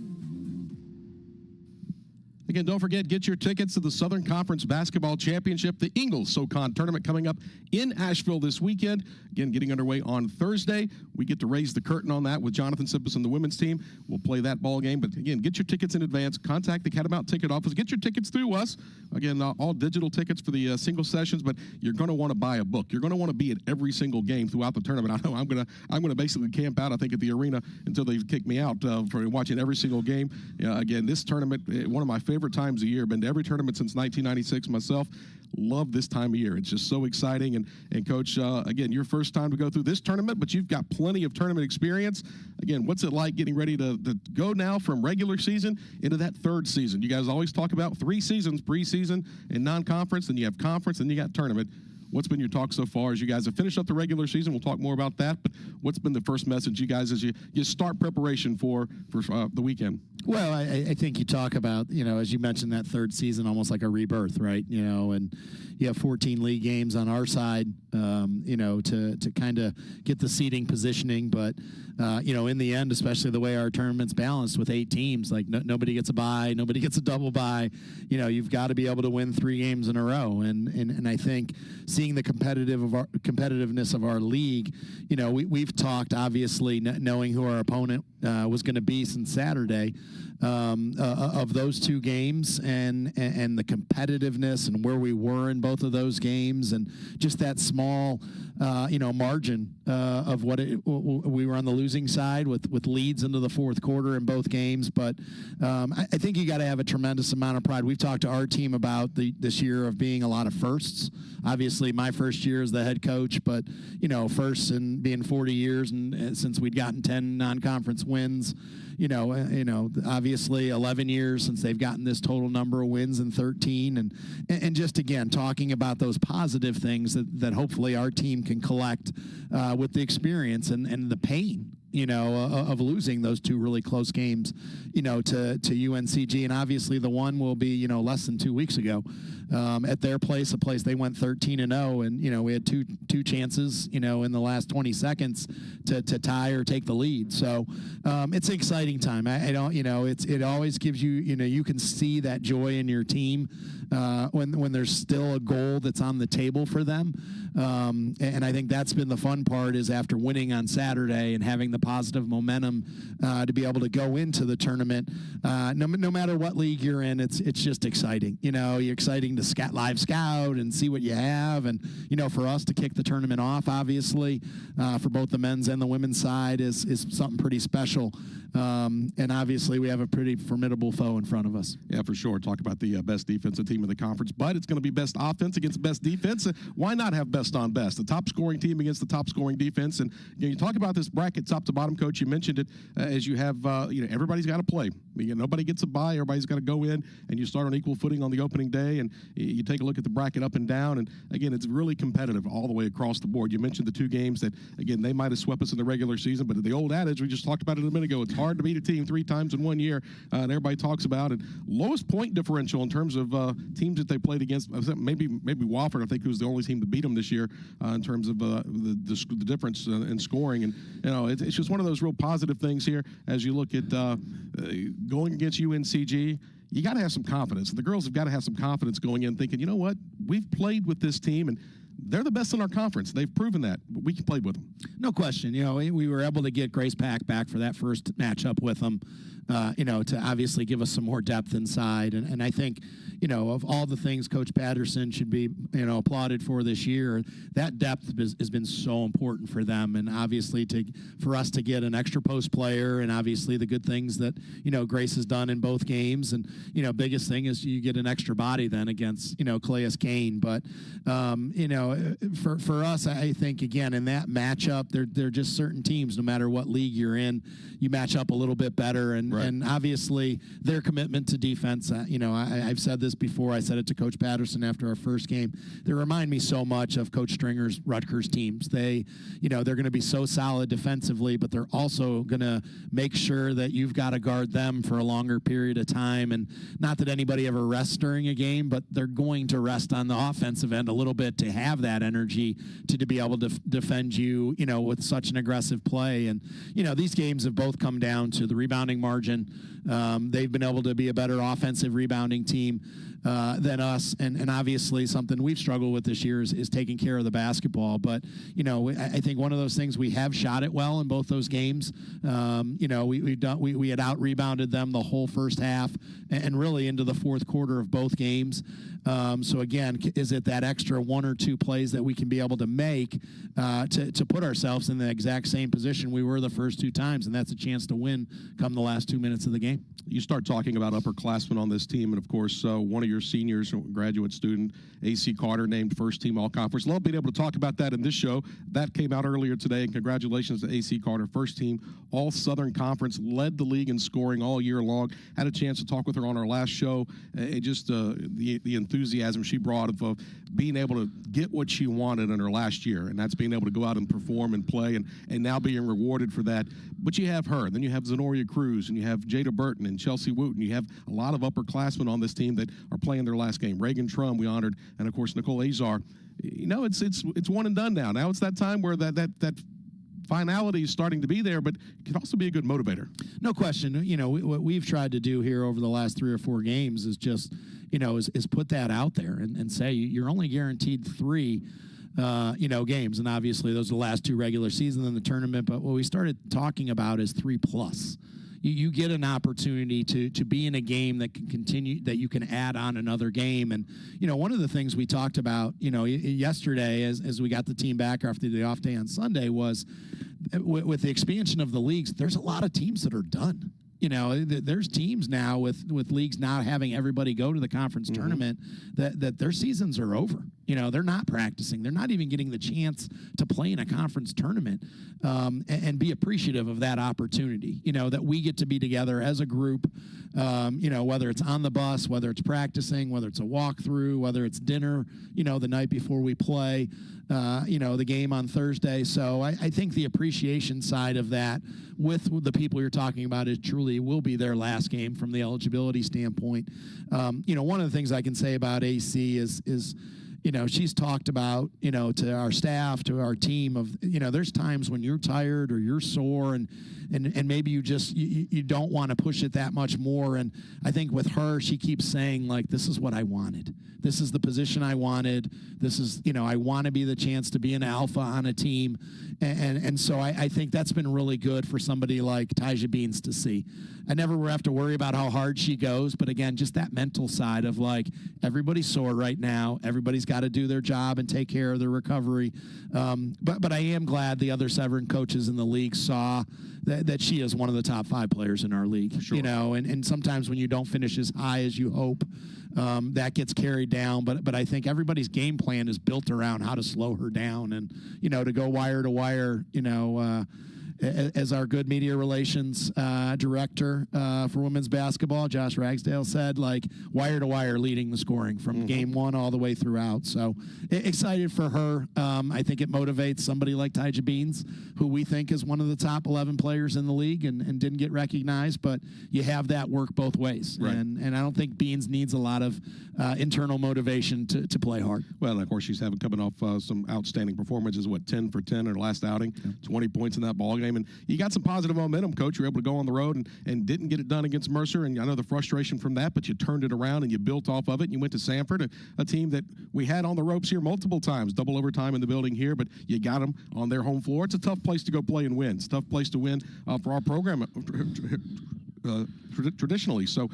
S1: Again, don't forget, get your tickets to the Southern Conference Basketball Championship, the Ingles SOCON Tournament coming up in Asheville this weekend. Again, getting underway on Thursday. We get to raise the curtain on that with Jonathan Sippes and the women's team. We'll play that ball game. But again, get your tickets in advance. Contact the Catamount Ticket Office. Get your tickets through us. Again, all digital tickets for the single sessions, but you're going to want to buy a book. You're going to want to be at every single game throughout the tournament. I know I'm going to basically camp out, I think, at the arena until they kick me out for watching every single game. Again, this tournament, one of my favorite times a year. Been to every tournament since 1996 myself. Love this time of year. It's just so exciting. And Coach, again, your first time to go through this tournament, but you've got plenty of tournament experience. Again, what's it like getting ready to go now from regular season into that third season? You guys always talk about 3 seasons, preseason and non-conference, then you have conference, and you got tournament. what's been your talk so far as you guys have finished up the regular season? We'll talk more about that, but what's been the first message you guys as you start preparation for the weekend?
S2: Well, I think you talk about, as you mentioned, that third season, almost like a rebirth, right? And you have 14 league games on our side, to kind of get the seeding positioning. But, in the end, especially the way our tournament's balanced with 8 teams, like nobody gets a bye, nobody gets a double bye. You've got to be able to win 3 games in a row. And I think seeing the competitiveness of our league, we've talked, obviously, knowing who our opponent was going to be since Saturday, of those 2 games and the competitiveness and where we were in both of those games, and just that small margin of we were on the losing side with leads into the fourth quarter in both games. But I think you got to have a tremendous amount of pride. We've talked to our team about this year of being a lot of firsts. Obviously, my first year as the head coach, but first in being 40 years and since we'd gotten 10 non-conference wins. Obviously 11 years since they've gotten this total number of wins in 13, and just again talking about those positive things that hopefully our team can collect with the experience and the pain of losing those 2 really close games to UNCG. And obviously the one will be less than 2 weeks ago at their place, a place they went 13-0, and we had two chances in the last 20 seconds to tie or take the lead. So it's an exciting time. I don't it always gives you you can see that joy in your team when there's still a goal that's on the table for them. And I think that's been the fun part, is after winning on Saturday and having the positive momentum to be able to go into the tournament, no matter what league you're in, it's just exciting. You're exciting to live scout and see what you have, and for us to kick the tournament off, obviously, for both the men's and the women's side is something pretty special. And obviously we have a pretty formidable foe in front of us.
S1: Yeah, for sure. Talk about the best defensive team in the conference, but it's going to be best offense against best defense. Why not have best on best? The top scoring team against the top scoring defense. And you talk about this bracket top to bottom, Coach. You mentioned it as you have, everybody's got to play. Nobody gets a bye. Everybody's got to go in, and you start on equal footing on the opening day, and you take a look at the bracket up and down. And again, it's really competitive all the way across the board. You mentioned the 2 games that, again, they might have swept us in the regular season, but the old adage, we just talked about it a minute ago, it's hard to beat a team 3 times in 1 year, and everybody talks about it. Lowest point differential in terms of teams that they played against, maybe Wofford, I think, who's the only team to beat them this year in terms of the difference in scoring. And it's just one of those real positive things here as you look at going against UNCG. You got to have some confidence. The girls have got to have some confidence going in, thinking, you know what, we've played with this team, and they're the best in our conference. They've proven that. We can play with them.
S2: No question. We were able to get Grace Pack back for that first matchup with them, to obviously give us some more depth inside. And I think, of all the things Coach Patterson should be, applauded for this year, that depth has been so important for them. And obviously for us to get an extra post player, and obviously the good things that, Grace has done in both games. And, biggest thing is you get an extra body then against, Clayus Kane. But, for us, I think, again, in that matchup, there are just certain teams, no matter what league you're in, you match up a little bit better. And,
S1: right.
S2: And obviously their commitment to defense, I've said this before. I said it to Coach Patterson after our first game. They remind me so much of Coach Stringer's Rutgers teams. They're going to be so solid defensively, but they're also going to make sure that you've got to guard them for a longer period of time. And not that anybody ever rests during a game, but they're going to rest on the offensive end a little bit to have that energy to be able to defend you, with such an aggressive play. And, these games have both come down to the rebounding margin. They've been able to be a better offensive rebounding team than us. And obviously something we've struggled with this year is taking care of the basketball. But, I think one of those things, we have shot it well in both those games. We had out-rebounded them the whole first half and really into the fourth quarter of both games. So, again, is it that extra 1 or 2 plays that we can be able to make to put ourselves in the exact same position we were the first 2 times, and that's a chance to win come the last 2 minutes of the game.
S1: You start talking about upperclassmen on this team, and, of course, one of your seniors, graduate student, AC Carter, named first team all-conference. Love being able to talk about that in this show. That came out earlier today, and congratulations to AC Carter, first team all-Southern Conference, led the league in scoring all year long. Had a chance to talk with her on our last show, and just the enthusiasm she brought of being able to get what she wanted in her last year, and that's being able to go out and perform and play, and now being rewarded for that. But you have her, then you have Zenoria Cruz, and you have Jada Burton and Chelsea Wooten. You have a lot of upperclassmen on this team that are playing their last game. Reagan Trum, we honored, and of course Nicole Azar. You know, it's one and done now. Now it's that time where that finality is starting to be there, but it can also be a good motivator.
S2: No question. You know, what we've tried to do here over the last 3 or 4 games is just, you know, is put that out there and say you're only guaranteed 3 games, and obviously those are the last 2 regular seasons in the tournament. But what we started talking about is 3+. You get an opportunity to be in a game that can continue, that you can add on another game. And, you know, one of the things we talked about, you know, yesterday as we got the team back after the off day on Sunday was with the expansion of the leagues, there's a lot of teams that are done. You know, there's teams now with leagues not having everybody go to the conference tournament that their seasons are over. You know, they're not practicing. They're not even getting the chance to play in a conference tournament and be appreciative of that opportunity, you know, that we get to be together as a group, you know, whether it's on the bus, whether it's practicing, whether it's a walkthrough, whether it's dinner, you know, the night before we play, you know, the game on Thursday. So I think the appreciation side of that with the people you're talking about is truly will be their last game from the eligibility standpoint. You know, one of the things I can say about AC is you know, she's talked about, you know, to our staff, to our team of, you know, there's times when you're tired or you're sore and maybe you just, you don't want to push it that much more. And I think with her, she keeps saying, like, this is what I wanted. This is the position I wanted. This is, you know, I want to be the chance to be an alpha on a team. And so I think that's been really good for somebody like Tyja Beans to see. I never have to worry about how hard she goes, but again, just that mental side of, like, everybody's sore right now. Everybody's got to do their job and take care of their recovery. But I am glad the other Severn coaches in the league saw that she is one of the top 5 players in our league. Sure. You know, and sometimes when you don't finish as high as you hope, that gets carried down. But I think everybody's game plan is built around how to slow her down and, you know, to go wire to wire, you know, as our good media relations director for women's basketball, Josh Ragsdale, said, like, wire to wire leading the scoring from game 1 all the way throughout. So excited for her. I think it motivates somebody like Tyja Beans, who we think is one of the top 11 players in the league and didn't get recognized, but you have that work both ways. Right. And I don't think Beans needs a lot of internal motivation to play hard.
S1: Well, and of course, she's coming off some outstanding performances, 10 for 10 in her last outing, 20 points in that ball game. And you got some positive momentum, Coach. You were able to go on the road and didn't get it done against Mercer. And I know the frustration from that, but you turned it around and you built off of it. And you went to Sanford, a team that we had on the ropes here multiple times, double overtime in the building here, but you got them on their home floor. It's a tough place to go play and win. It's a tough place to win for our program traditionally. So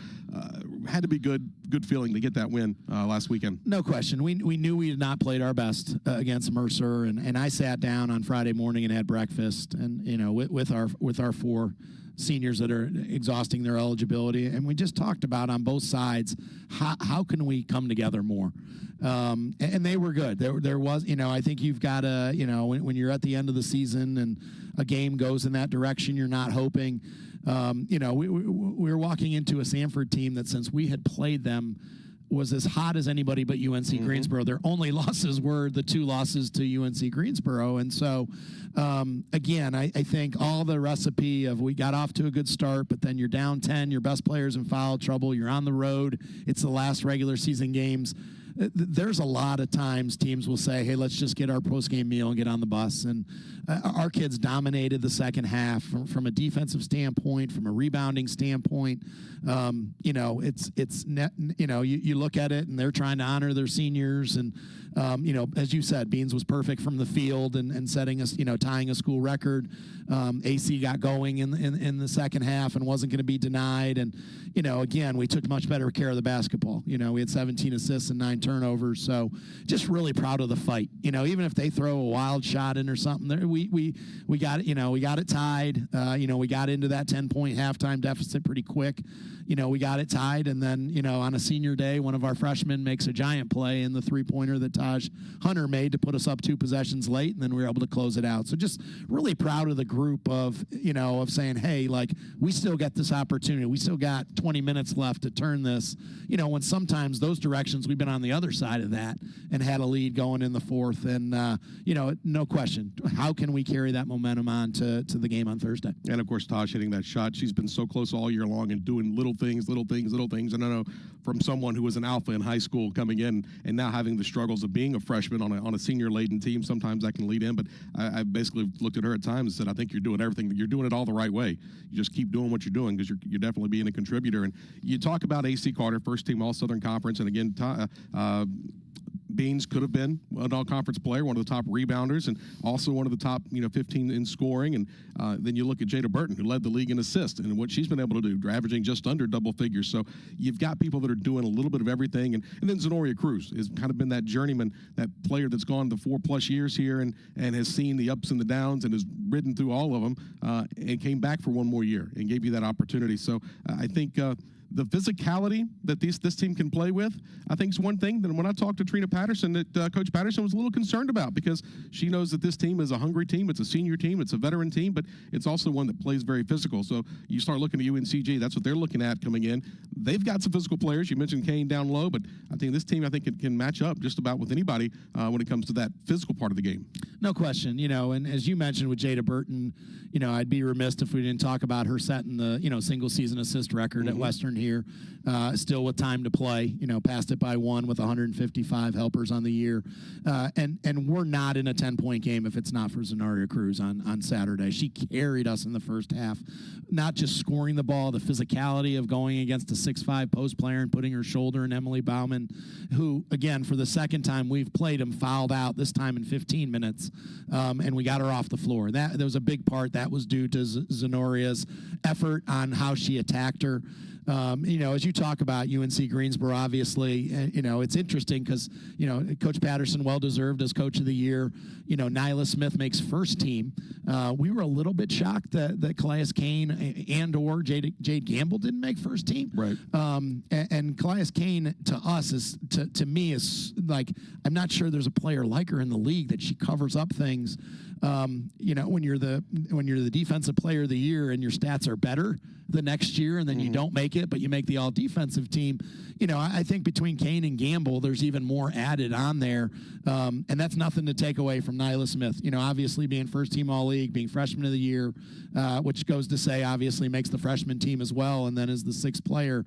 S1: had to be good feeling to get that win last weekend.
S2: No question. We knew we had not played our best against Mercer, and I sat down on Friday morning and had breakfast, and, you know, with our 4 seniors that are exhausting their eligibility, and we just talked about on both sides how can we come together more, and they were good. There was, you know, I think you've got to, you know, when you're at the end of the season and a game goes in that direction, you're not hoping. You know, we were walking into a Sanford team that, since we had played them, was as hot as anybody but UNC Greensboro. Their only losses were the 2 losses to UNC Greensboro. And so, again, I think all the recipe of we got off to a good start, but then you're down 10, your best player's in foul trouble, you're on the road, it's the last regular season games. There's a lot of times teams will say, hey, let's just get our post-game meal and get on the bus. And our kids dominated the second half from a defensive standpoint, from a rebounding standpoint. You know, it's net, you know, you look at it and they're trying to honor their seniors. And As you said, Beans was perfect from the field and setting us, tying a school record. AC got going in the second half and wasn't going to be denied. And, again, we took much better care of the basketball. We had 17 assists and 9 turnovers. So just really proud of the fight. Even if they throw a wild shot in or something, we got it, we got it tied. We got into that 10-point halftime deficit pretty quick. We got it tied, and then, on a senior day, one of our freshmen makes a giant play in the three-pointer that Taj Hunter made to put us up 2 possessions late, and then we were able to close it out. So just really proud of the group of saying, hey, like, we still get this opportunity. We still got 20 minutes left to turn this, when sometimes those directions we've been on the other side of that and had a lead going in the fourth. And, no question, how can we carry that momentum on to the game on Thursday?
S1: And, of course, Taj hitting that shot. She's been so close all year long and doing little things. And I know from someone who was an alpha in high school coming in and now having the struggles of being a freshman on a senior-laden team, sometimes that can lead in. But I basically looked at her at times and said, I think you're doing everything. You're doing it all the right way. You just keep doing what you're doing because you're definitely being a contributor. And you talk about AC Carter, first-team All-Southern Conference, and again, Beans could have been an all-conference player, one of the top rebounders, and also one of the top, 15 in scoring. And then you look at Jada Burton, who led the league in assists, and what she's been able to do, averaging just under double figures. So you've got people that are doing a little bit of everything. And then Zenoria Cruz has kind of been that journeyman, that player that's gone the 4+ years here and has seen the ups and the downs and has ridden through all of them and came back for one more year and gave you that opportunity. So I think the physicality that this team can play with, I think, is one thing that when I talked to Trina Patterson, that Coach Patterson was a little concerned about, because she knows that this team is a hungry team. It's a senior team. It's a veteran team, but it's also one that plays very physical. So you start looking at UNCG, that's what they're looking at coming in. They've got some physical players. You mentioned Kane down low, but I think this team, can match up just about with anybody when it comes to that physical part of the game.
S2: No question, and as you mentioned with Jada Burton, I'd be remiss if we didn't talk about her setting the, single season assist record at Western here, still with time to play, passed it by 1 with 155 helpers on the year. And we're not in a 10-point game if it's not for Zenoria Cruz on Saturday. She carried us in the first half, not just scoring the ball, the physicality of going against a 6'5" post player and putting her shoulder in Emily Bauman, who, again, for the second time we've played him, fouled out, this time in 15 minutes, and we got her off the floor. There was a big part that was due to Zenoria's effort on how she attacked her. As you talk about UNC Greensboro, obviously, it's interesting because, Coach Patterson, well-deserved as Coach of the Year. Nyla Smith makes first team. We were a little bit shocked that Calais Kane and/or Jade Gamble didn't make first team.
S1: Right.
S2: And Calais Kane, to us, to me, is like, I'm not sure there's a player like her in the league that she covers up things. When you're the defensive player of the year and your stats are better the next year, and then you don't make it, but you make the all-defensive team, I think between Kane and Gamble, there's even more added on there, and that's nothing to take away from Nyla Smith. Obviously being first-team All-League, being freshman of the year, which goes to say obviously makes the freshman team as well, and then is the 6th player.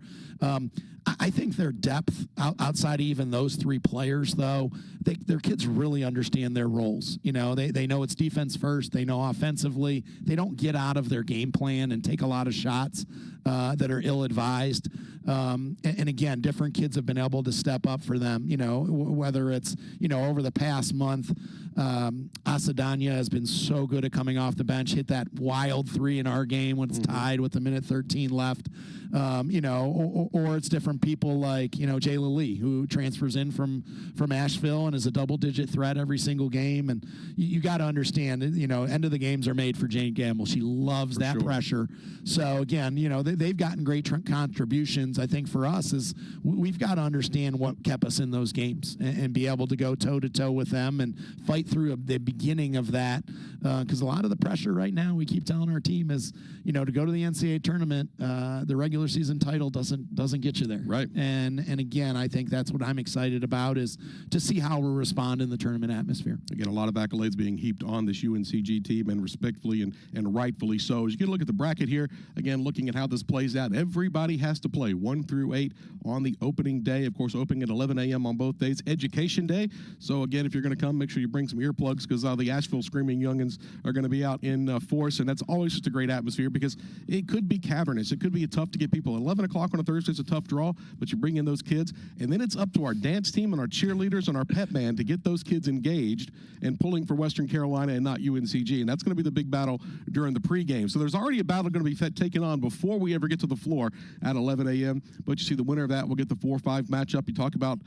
S2: I think their depth outside of even those 3 players, though, their kids really understand their roles. They know it's defense first. They know offensively. They don't get out of their game plan and take a lot of shots that are ill-advised. And again, different kids have been able to step up for them, whether it's, over the past month, Asadanya has been so good at coming off the bench, hit that wild 3 in our game when it's tied with a minute 13 left, or it's different people like, Jayla Lee, who transfers in from Asheville and is a double-digit threat every single game. And you got to understand, end of the games are made for Jane Gamble. She loves that pressure. So, again, they've gotten great contributions. I think for us is we've got to understand what kept us in those games and be able to go toe-to-toe with them and fight through the beginning of that, because a lot of the pressure right now, we keep telling our team, is to go to the NCAA tournament, the regular season title doesn't get you there.
S1: Right.
S2: And again, I think that's what I'm excited about, is to see how we respond in the tournament atmosphere.
S1: Again, a lot of accolades being heaped on this UNCG team, and respectfully and rightfully so. As you get a look at the bracket here, again, looking at how this this plays out. Everybody has to play 1 through 8 on the opening day. Of course, opening at 11 a.m. on both days. Education Day. So, again, if you're going to come, make sure you bring some earplugs because the Asheville Screaming Youngins are going to be out in force. And that's always just a great atmosphere because it could be cavernous. It could be tough to get people. 11 o'clock on a Thursday is a tough draw, but you bring in those kids. And then it's up to our dance team and our cheerleaders and our pep band to get those kids engaged and pulling for Western Carolina and not UNCG. And that's going to be the big battle during the pregame. So there's already a battle going to be taken on before we ever get to the floor at 11 a.m. But you see the winner of that will get the 4-5 matchup. You talk about,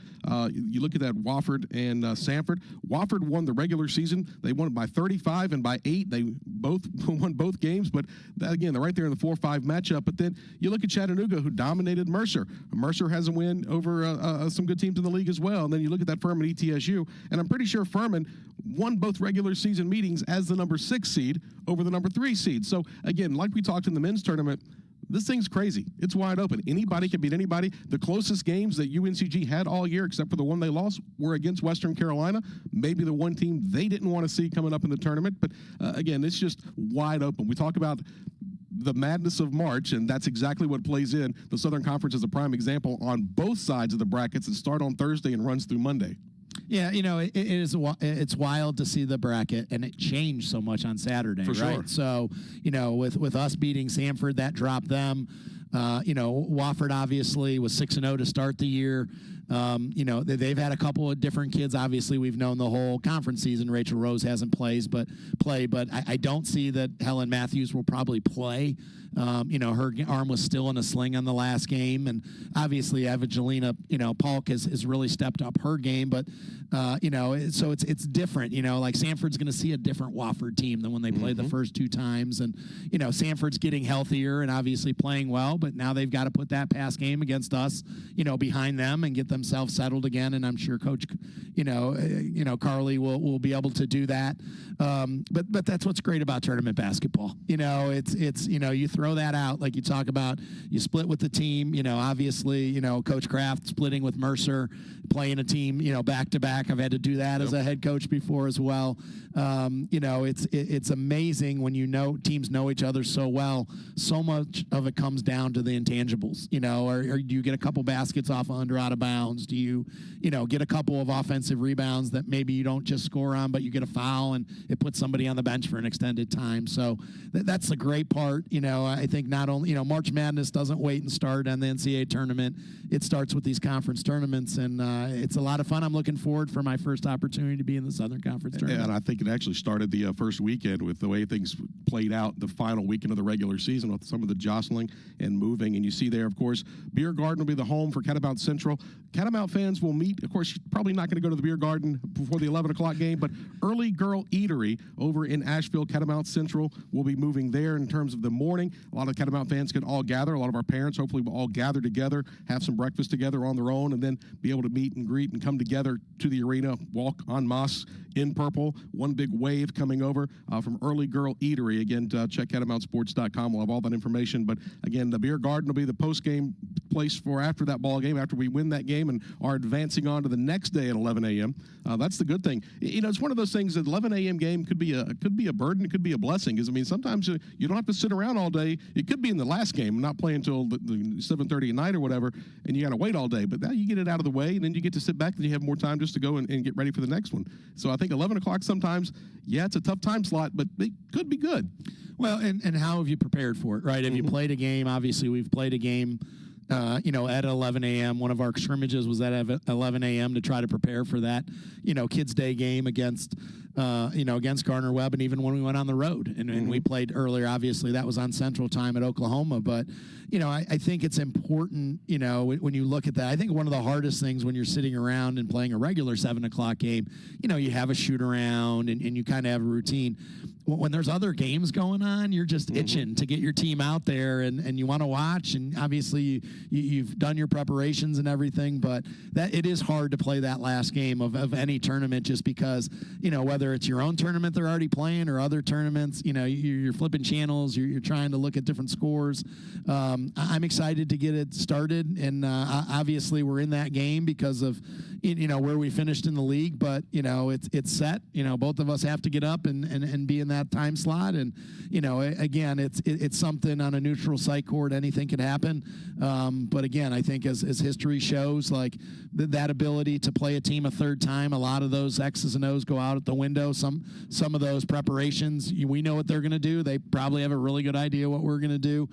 S1: you look at that Wofford and Sanford. Wofford won the regular season. They won it by 35 and by 8. They both won both games. But again, they're right there in the 4-5 matchup. But then you look at Chattanooga, who dominated Mercer. Mercer has a win over some good teams in the league as well. And then you look at that Furman ETSU. And I'm pretty sure Furman won both regular season meetings as the number 6 seed over the number 3 seed. So, again, like we talked in the men's tournament, this thing's crazy. It's wide open. Anybody can beat anybody. The closest games that UNCG had all year, except for the one they lost, were against Western Carolina. Maybe the one team they didn't want to see coming up in the tournament. But, again, it's just wide open. We talk about the madness of March, and that's exactly what plays in. The Southern Conference is a prime example on both sides of the brackets that start on Thursday and runs through Monday.
S5: Yeah, it's wild to see the bracket, and it changed so much on Saturday,
S1: For
S5: right?
S1: sure.
S5: So, with us beating Sanford, that dropped them. Wofford obviously was 6-0 to start the year. They've had a couple of different kids. Obviously, we've known the whole conference season. Rachel Rose hasn't played, but I don't see that Helen Matthews will probably play. Her arm was still in a sling on the last game, and obviously Evangelina, Polk has really stepped up her game. But so it's different. Like Sanford's going to see a different Wofford team than when they played the first 2 times, and Sanford's getting healther and obviously playing well. But now they've got to put that pass game against us, behind them and get themselves settled again. And I'm sure Coach, Carly will be able to do that. But that's what's great about tournament basketball. It's you throw that out like you talk about. You split with the team. Obviously, Coach Kraft splitting with Mercer, playing a team, back to back. I've had to do that as a head coach before as well. It's amazing when teams know each other so well. So much of it comes down to the intangibles. Or do you get a couple baskets off under out of bounds? Do you get a couple of offensive rebounds that maybe you don't just score on, but you get a foul and it puts somebody on the bench for an extended time? So that's the great part. I think not only, March Madness doesn't wait and start on the NCAA tournament. It starts with these conference tournaments, and it's a lot of fun. I'm looking forward for my first opportunity to be in the Southern Conference tournament.
S1: And I think it actually started the first weekend with the way things played out the final weekend of the regular season with some of the jostling and moving. And you see there, of course, Beer Garden will be the home for Catamount Central. Catamount fans will meet. Of course, you're probably not going to go to the Beer Garden before the 11 o'clock game, but Early Girl Eatery over in Asheville, Catamount Central, will be moving there in terms of the morning. A lot of Catamount fans can all gather. A lot of our parents hopefully will all gather together, have some breakfast together on their own, and then be able to meet and greet and come together to the arena, walk en masse in purple. One big wave coming over from Early Girl Eatery. Again, check CatamountSports.com. We'll have all that information. But again, the Beer Garden will be the post-game place for after that ball game, after we win that game and are advancing on to the next day at 11 a.m. That's the good thing. It's one of those things that 11 a.m. game could be a burden. It could be a blessing. Because sometimes you don't have to sit around all day. It could be in the last game, not play until the 7:30 at night or whatever, and you got to wait all day. But now you get it out of the way, and then you get to sit back, and you have more time just to go and get ready for the next one. So I think 11 o'clock sometimes, it's a tough time slot, but it could be good.
S5: Well, and how have you prepared for it, right? Have you played a game? Obviously, we've played a game, at 11 a.m. One of our scrimmages was at 11 a.m. to try to prepare for that, Kids Day game against Gardner Webb, and even when we went on the road and we played earlier, obviously that was on Central Time at Oklahoma. But, I think it's important, when you look at that. I think one of the hardest things when you're sitting around and playing a regular 7 o'clock game, you have a shoot around and you kind of have a routine. When there's other games going on, you're just itching to get your team out there and you want to watch. And obviously you've done your preparations and everything, but that it is hard to play that last game of any tournament just because, whether whether it's your own tournament they're already playing or other tournaments. You're flipping channels. You're trying to look at different scores. I'm excited to get it started, and obviously we're in that game because of where we finished in the league. But it's set. Both of us have to get up and be in that time slot. And again, it's something on a neutral site court. Anything can happen. But again, I think as history shows, like that ability to play a team a third time, a lot of those X's and O's go out at the window. Some of those preparations, we know what they're going to do. They probably have a really good idea what we're going to do.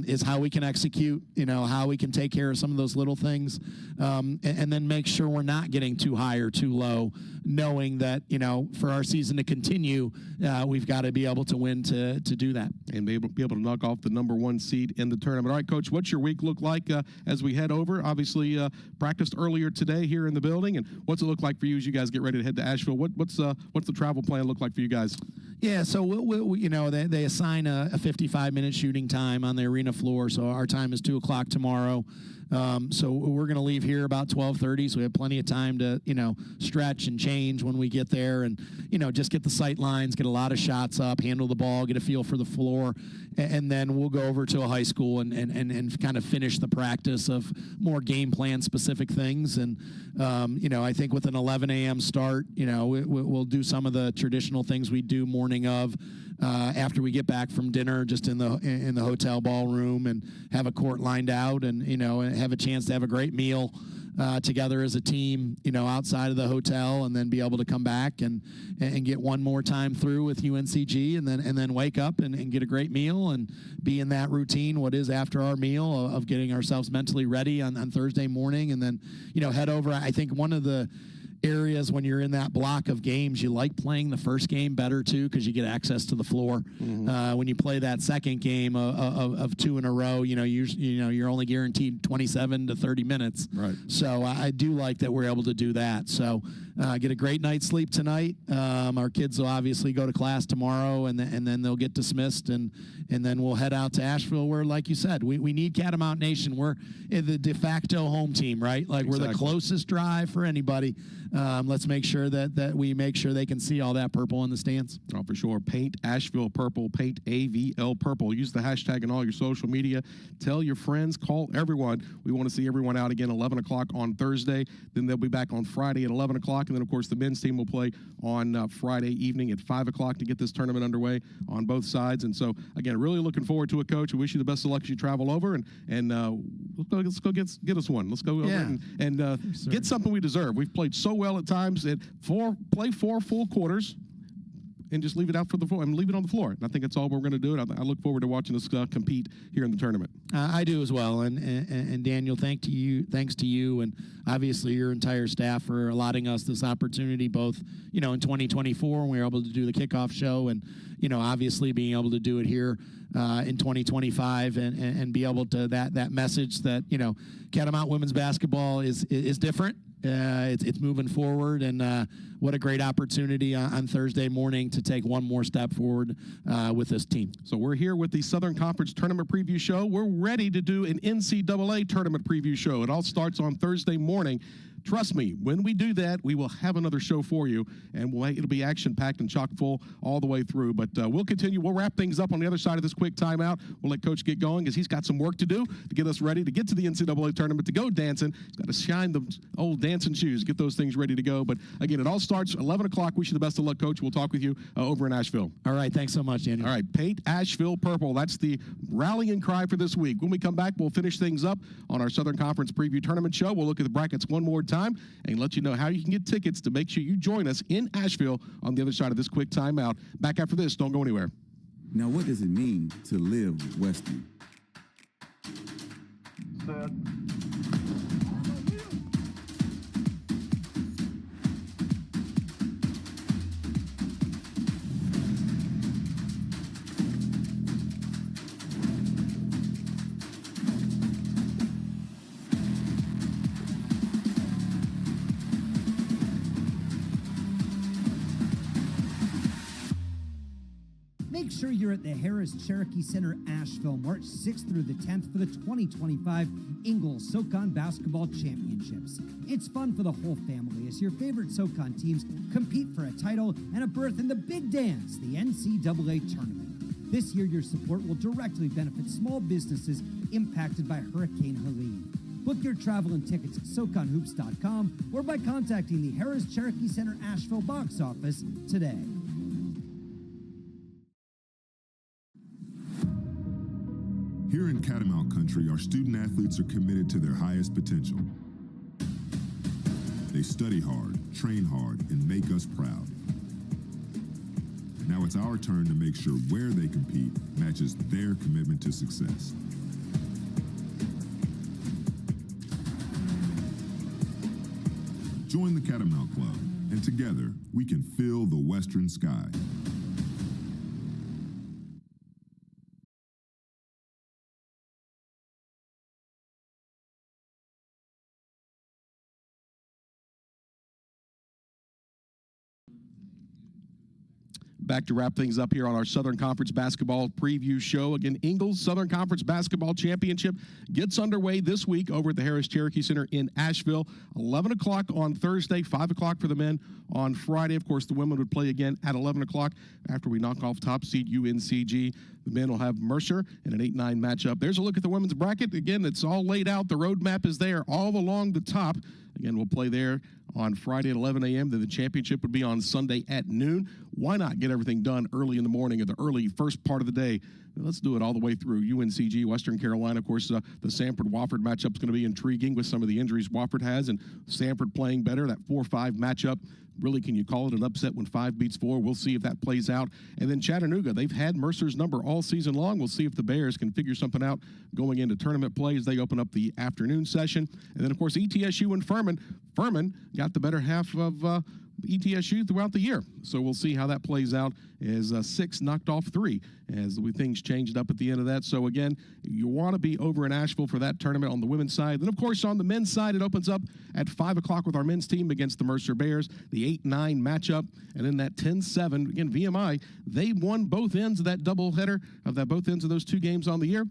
S5: Is how we can execute, how we can take care of some of those little things, and then make sure we're not getting too high or too low, knowing that, for our season to continue, we've got to be able to win to do that.
S1: And be able to knock off the number 1 seed in the tournament. All right, Coach, what's your week look like as we head over? Obviously, practiced earlier today here in the building, and what's it look like for you as you guys get ready to head to Asheville? What's the travel plan look like for you guys?
S5: Yeah, so they assign a 55-minute shooting time on the arena floor, so our time is 2 o'clock tomorrow. So we're going to leave here about 12:30, so we have plenty of time to, stretch and change when we get there and, just get the sight lines, get a lot of shots up, handle the ball, get a feel for the floor, and then we'll go over to a high school and kind of finish the practice of more game plan specific things. And, I think with an 11 a.m. start, we'll do some of the traditional things we do morning of. After we get back from dinner, just in the hotel ballroom, and have a court lined out, and and have a chance to have a great meal together as a team, outside of the hotel, and then be able to come back and get one more time through with UNCG, and then wake up and get a great meal and be in that routine. What is after our meal of getting ourselves mentally ready on Thursday morning, and then head over. I think one of the areas when you're in that block of games, you like playing the first game better too, because you get access to the floor. When you play that second game of 2 in a row, you're only guaranteed 27 to 30 minutes.
S1: Right.
S5: So I do like that we're able to do that. So get a great night's sleep tonight. Our kids will obviously go to class tomorrow, and then they'll get dismissed, and then we'll head out to Asheville, where, like you said, we need Catamount Nation. We're the de facto home team, right? Like
S1: Exactly.
S5: We're the closest drive for anybody. Let's make sure that we make sure they can see all that purple in the stands.
S1: Oh, for sure. Paint Asheville purple. Paint AVL purple. Use the hashtag in all your social media. Tell your friends. Call everyone. We want to see everyone out again 11 o'clock on Thursday. Then they'll be back on Friday at 11 o'clock. And then, of course, the men's team will play on Friday evening at 5 o'clock to get this tournament underway on both sides. And so, again, really looking forward to it, Coach. We wish you the best of luck as you travel over. And let's go get us one. Let's go over and get something we deserve. We've played so well at times. Play 4 full quarters and just leave it out for the floor and leave it on the floor. And I think that's all we're going to do. I look forward to watching us compete here in the tournament.
S5: I do as well. And Daniel, thanks to you, and obviously your entire staff for allotting us this opportunity, both in 2024 when we were able to do the kickoff show, and obviously being able to do it here in 2025 and be able to that message that Catamount women's basketball is different. It's moving forward, and what a great opportunity on Thursday morning to take one more step forward with this team.
S1: So we're here with the Southern Conference Tournament Preview Show. We're ready to do an NCAA Tournament Preview Show. It all starts on Thursday morning. Trust me, when we do that, we will have another show for you, and it'll be action-packed and chock-full all the way through. But we'll continue. We'll wrap things up on the other side of this quick timeout. We'll let Coach get going because he's got some work to do to get us ready to get to the NCAA tournament, to go dancing. He's got to shine the old dancing shoes, get those things ready to go. But, again, it all starts 11 o'clock. Wish you the best of luck, Coach. We'll talk with you over in Asheville.
S5: All right. Thanks so much, Daniel.
S1: All right. Paint Asheville purple. That's the rallying cry for this week. When we come back, we'll finish things up on our Southern Conference Preview Tournament show. We'll look at the brackets one more time and let you know how you can get tickets to make sure you join us in Asheville on the other side of this quick timeout. Back after this. Don't go anywhere.
S6: Now, what does it mean to live Western?
S4: Make sure you're at the Harris Cherokee Center, Asheville, March 6th through the 10th for the 2025 Ingalls SOCON Basketball Championships. It's fun for the whole family as your favorite SOCON teams compete for a title and a berth in the Big Dance, the NCAA tournament. This year, your support will directly benefit small businesses impacted by Hurricane Helene. Book your travel and tickets at SOCONHoops.com or by contacting the Harris Cherokee Center Asheville box office today.
S3: Here in Catamount Country, our student athletes are committed to their highest potential. They study hard, train hard, and make us proud. Now it's our turn to make sure where they compete matches their commitment to success. Join the Catamount Club, and together we can fill the western sky.
S1: Back to wrap things up here on our Southern Conference basketball preview show. Again, Ingalls Southern Conference Basketball Championship gets underway this week over at the Harris Cherokee Center in Asheville. 11 o'clock on Thursday, 5 o'clock for the men on Friday. Of course, the women would play again at 11 o'clock after we knock off top seed UNCG. The men will have Mercer in an 8-9 matchup. There's a look at the women's bracket. Again, it's all laid out. The roadmap is there all along the top. Again, we'll play there on Friday at 11 a.m. Then the championship would be on Sunday at noon. Why not get everything done early in the morning or the early first part of the day? Let's do it all the way through. UNCG, Western Carolina, of course, the Sanford-Wofford matchup is going to be intriguing with some of the injuries Wofford has, and Sanford playing better. That 4-5 matchup, really, can you call it an upset when 5 beats 4? We'll see if that plays out. And then Chattanooga, they've had Mercer's number all season long. We'll see if the Bears can figure something out going into tournament play as they open up the afternoon session. And then, of course, ETSU and Furman. Furman got the better half of ETSU throughout the year. So we'll see how that plays out as 6 knocked off 3 as things changed up at the end of that. So again, you want to be over in Asheville for that tournament on the women's side. Then, of course, on the men's side, it opens up at 5 o'clock with our men's team against the Mercer Bears, the 8-9 matchup. And then that 10-7, again, VMI, they won both ends of that doubleheader of that both ends of those 2 games on the year.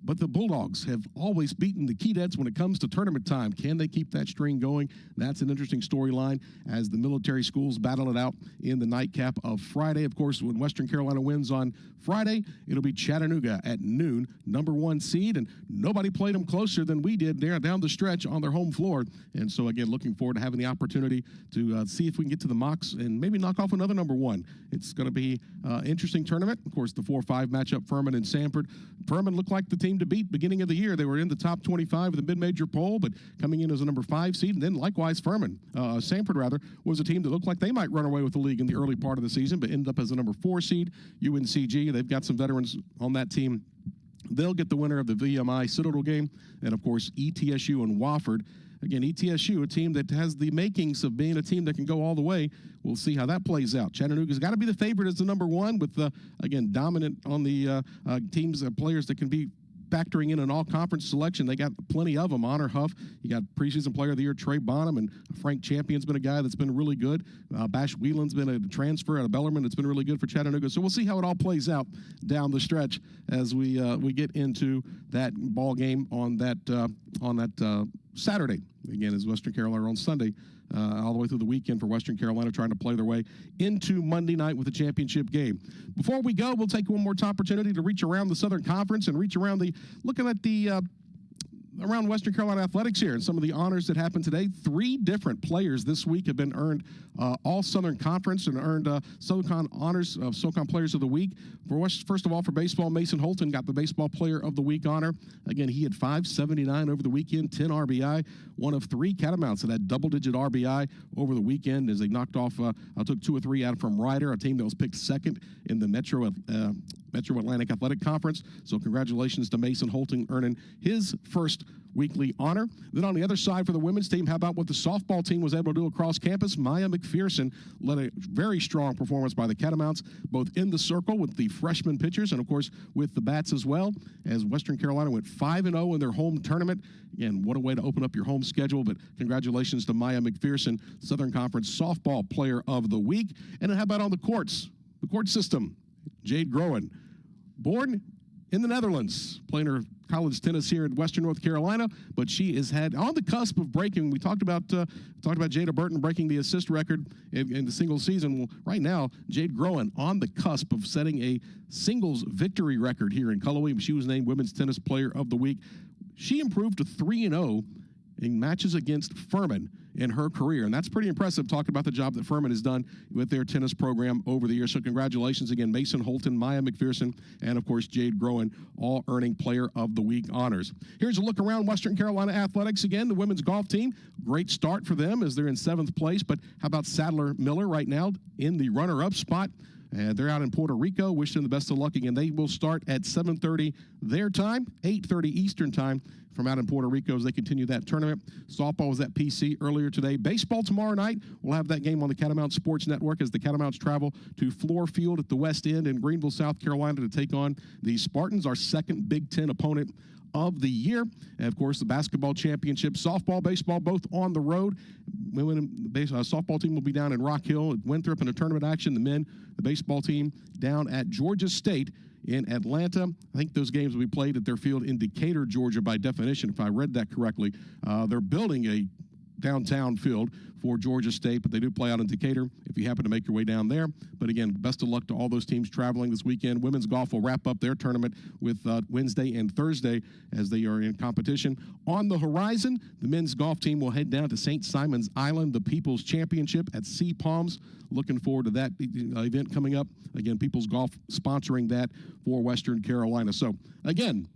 S1: But the Bulldogs have always beaten the Keydets when it comes to tournament time. Can they keep that string going? That's an interesting storyline as the military schools battle it out in the nightcap of Friday. Of course, when Western Carolina wins on Friday, it'll be Chattanooga at noon, number 1 seed, and nobody played them closer than we did there down the stretch on their home floor. And so, again, looking forward to having the opportunity to see if we can get to the Mocs and maybe knock off another number 1. It's going to be an interesting tournament. Of course, the 4-5 matchup, Furman and Sanford. Furman looked like the team to beat beginning of the year. They were in the top 25 of the mid-major poll, but coming in as a number 5 seed. And then likewise, Sanford was a team that looked like they might run away with the league in the early part of the season, but ended up as a number 4 seed. UNCG, they've got some veterans on that team. They'll get the winner of the VMI Citadel game. And of course, ETSU and Wofford. Again, ETSU, a team that has the makings of being a team that can go all the way. We'll see how that plays out. Chattanooga's got to be the favorite as the number 1 with, again, dominant on the teams, players that can be factoring in an all-conference selection. They got plenty of them. Honor Huff, you got preseason player of the year Trey Bonham, and Frank Champion's been a guy that's been really good. Bash Whelan's been a transfer out of Bellarmine that's been really good for Chattanooga. So we'll see how it all plays out down the stretch as we get into that ball game on that Saturday. Again, as Western Carolina on Sunday. All the way through the weekend for Western Carolina, trying to play their way into Monday night with the championship game. Before we go, we'll take one more opportunity to reach around the Southern Conference and reach around looking at the around Western Carolina athletics here and some of the honors that happened today. 3 different players this week have been earned all Southern Conference and earned SOCON honors of SOCON Players of the Week. First of all, for baseball, Mason Holton got the Baseball Player of the Week honor. Again, he had 579 over the weekend, 10 RBI, one of 3 Catamounts that had double-digit RBI over the weekend as they knocked off, took 2 or 3 out from Ryder, a team that was picked 2nd in the Metro Atlantic Athletic Conference. So congratulations to Mason Holton earning his first weekly honor. Then on the other side for the women's team, how about what the softball team was able to do across campus? Maya McPherson led a very strong performance by the Catamounts, both in the circle with the freshman pitchers and, of course, with the bats as well, as Western Carolina went 5-0 in their home tournament. Again, what a way to open up your home schedule, but congratulations to Maya McPherson, Southern Conference Softball Player of the Week. And then how about on the courts? The court system. Jade Groen, born in the Netherlands, playing her college tennis here in Western North Carolina, but she is on the cusp of breaking. We talked about Jada Burton breaking the assist record in the single season. Well, right now, Jade Groen on the cusp of setting a singles victory record here in Cullowhee. She was named Women's Tennis Player of the Week. She improved to 3-0 in matches against Furman in her career, and that's pretty impressive, talking about the job that Furman has done with their tennis program over the years. So congratulations again, Mason Holton, Maya McPherson, and of course Jade Groen, all earning Player of the Week honors. Here's a look around Western Carolina athletics. Again, the women's golf team, great start for them as they're in 7th place, but how about Sadler Miller right now in the runner-up spot? And they're out in Puerto Rico. Wish them the best of luck again. They will start at 7:30 their time, 8:30 Eastern time from out in Puerto Rico as they continue that tournament. Softball was at PC earlier today. Baseball tomorrow night. We'll have that game on the Catamount Sports Network as the Catamounts travel to Floor Field at the West End in Greenville, South Carolina to take on the Spartans, our second Big Ten opponent of the year. And of course, the basketball championship, softball, baseball, both on the road. Softball team will be down in Rock Hill at Winthrop in a tournament action. The baseball team down at Georgia State in Atlanta. I think those games will be played at their field in Decatur, Georgia, by definition, if I read that correctly. They're building a downtown field for Georgia State, but they do play out in Decatur if you happen to make your way down there. But again, best of luck to all those teams traveling this weekend. Women's golf will wrap up their tournament with Wednesday and Thursday as they are in competition. On the horizon, the men's golf team will head down to St. Simon's Island, the People's Championship at Sea Palms. Looking forward to that event coming up. Again, People's Golf sponsoring that for Western Carolina. So again,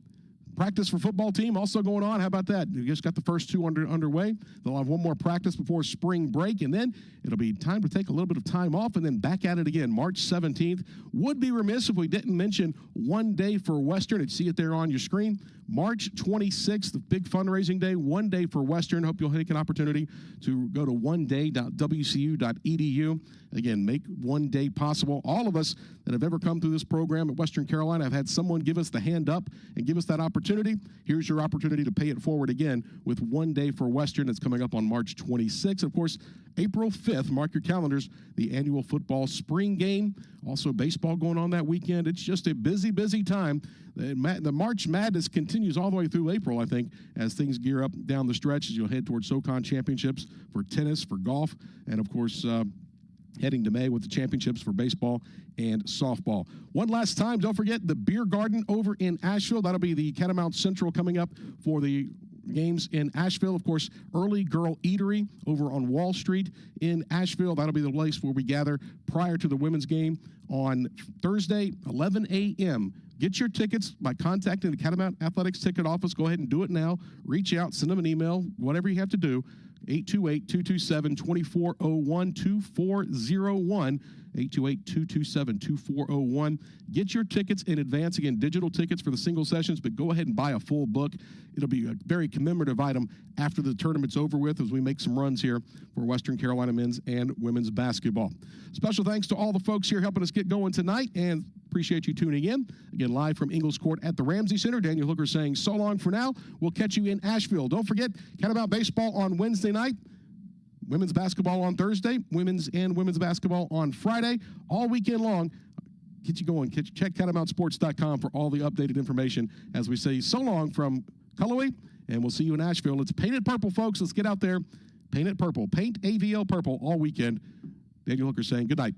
S1: practice for football team also going on. How about that? We just got the first two underway. They'll have one more practice before spring break, and then it'll be time to take a little bit of time off and then back at it again. March 17th. Would be remiss if we didn't mention One Day for Western. You see it there on your screen. March 26th, the big fundraising day, One Day for Western. Hope you'll take an opportunity to go to oneday.wcu.edu. Again, make one day possible. All of us that have ever come through this program at Western Carolina have had someone give us the hand up and give us that opportunity. Here's your opportunity to pay it forward again with One Day for Western. It's coming up on March 26th. Of course, April 5th, mark your calendars, the annual football spring game. Also baseball going on that weekend. It's just a busy, busy time. The March Madness continues all the way through April, I think, as things gear up down the stretch as you'll head towards SOCON championships for tennis, for golf, and of course, heading to May with the championships for baseball and softball. One last time, don't forget the Beer Garden over in Asheville. That'll be the Catamount Central coming up for the games in Asheville. Of course, Early Girl Eatery over on Wall Street in Asheville. That'll be the place where we gather prior to the women's game on Thursday, 11 a.m. Get your tickets by contacting the Catamount Athletics Ticket Office. Go ahead and do it now. Reach out, send them an email, whatever you have to do. 828-227-2401, 2401, 828-227-2401. Get your tickets in advance. Again, digital tickets for the single sessions, but go ahead and buy a full book. It'll be a very commemorative item after the tournament's over with as we make some runs here for Western Carolina men's and women's basketball. Special thanks to all the folks here helping us get going tonight, and appreciate you tuning in. Again, live from Ingalls Court at the Ramsey Center. Daniel Hooker saying so long for now. We'll catch you in Asheville. Don't forget, Catamount baseball on Wednesday night. Women's basketball on Thursday, women's basketball on Friday, all weekend long. Get you going. Check CatamountSports.com for all the updated information as we say so long from Cullowhee, and we'll see you in Asheville. It's painted purple, folks. Let's get out there. Paint it purple. Paint AVL purple all weekend. Daniel Hooker saying good night.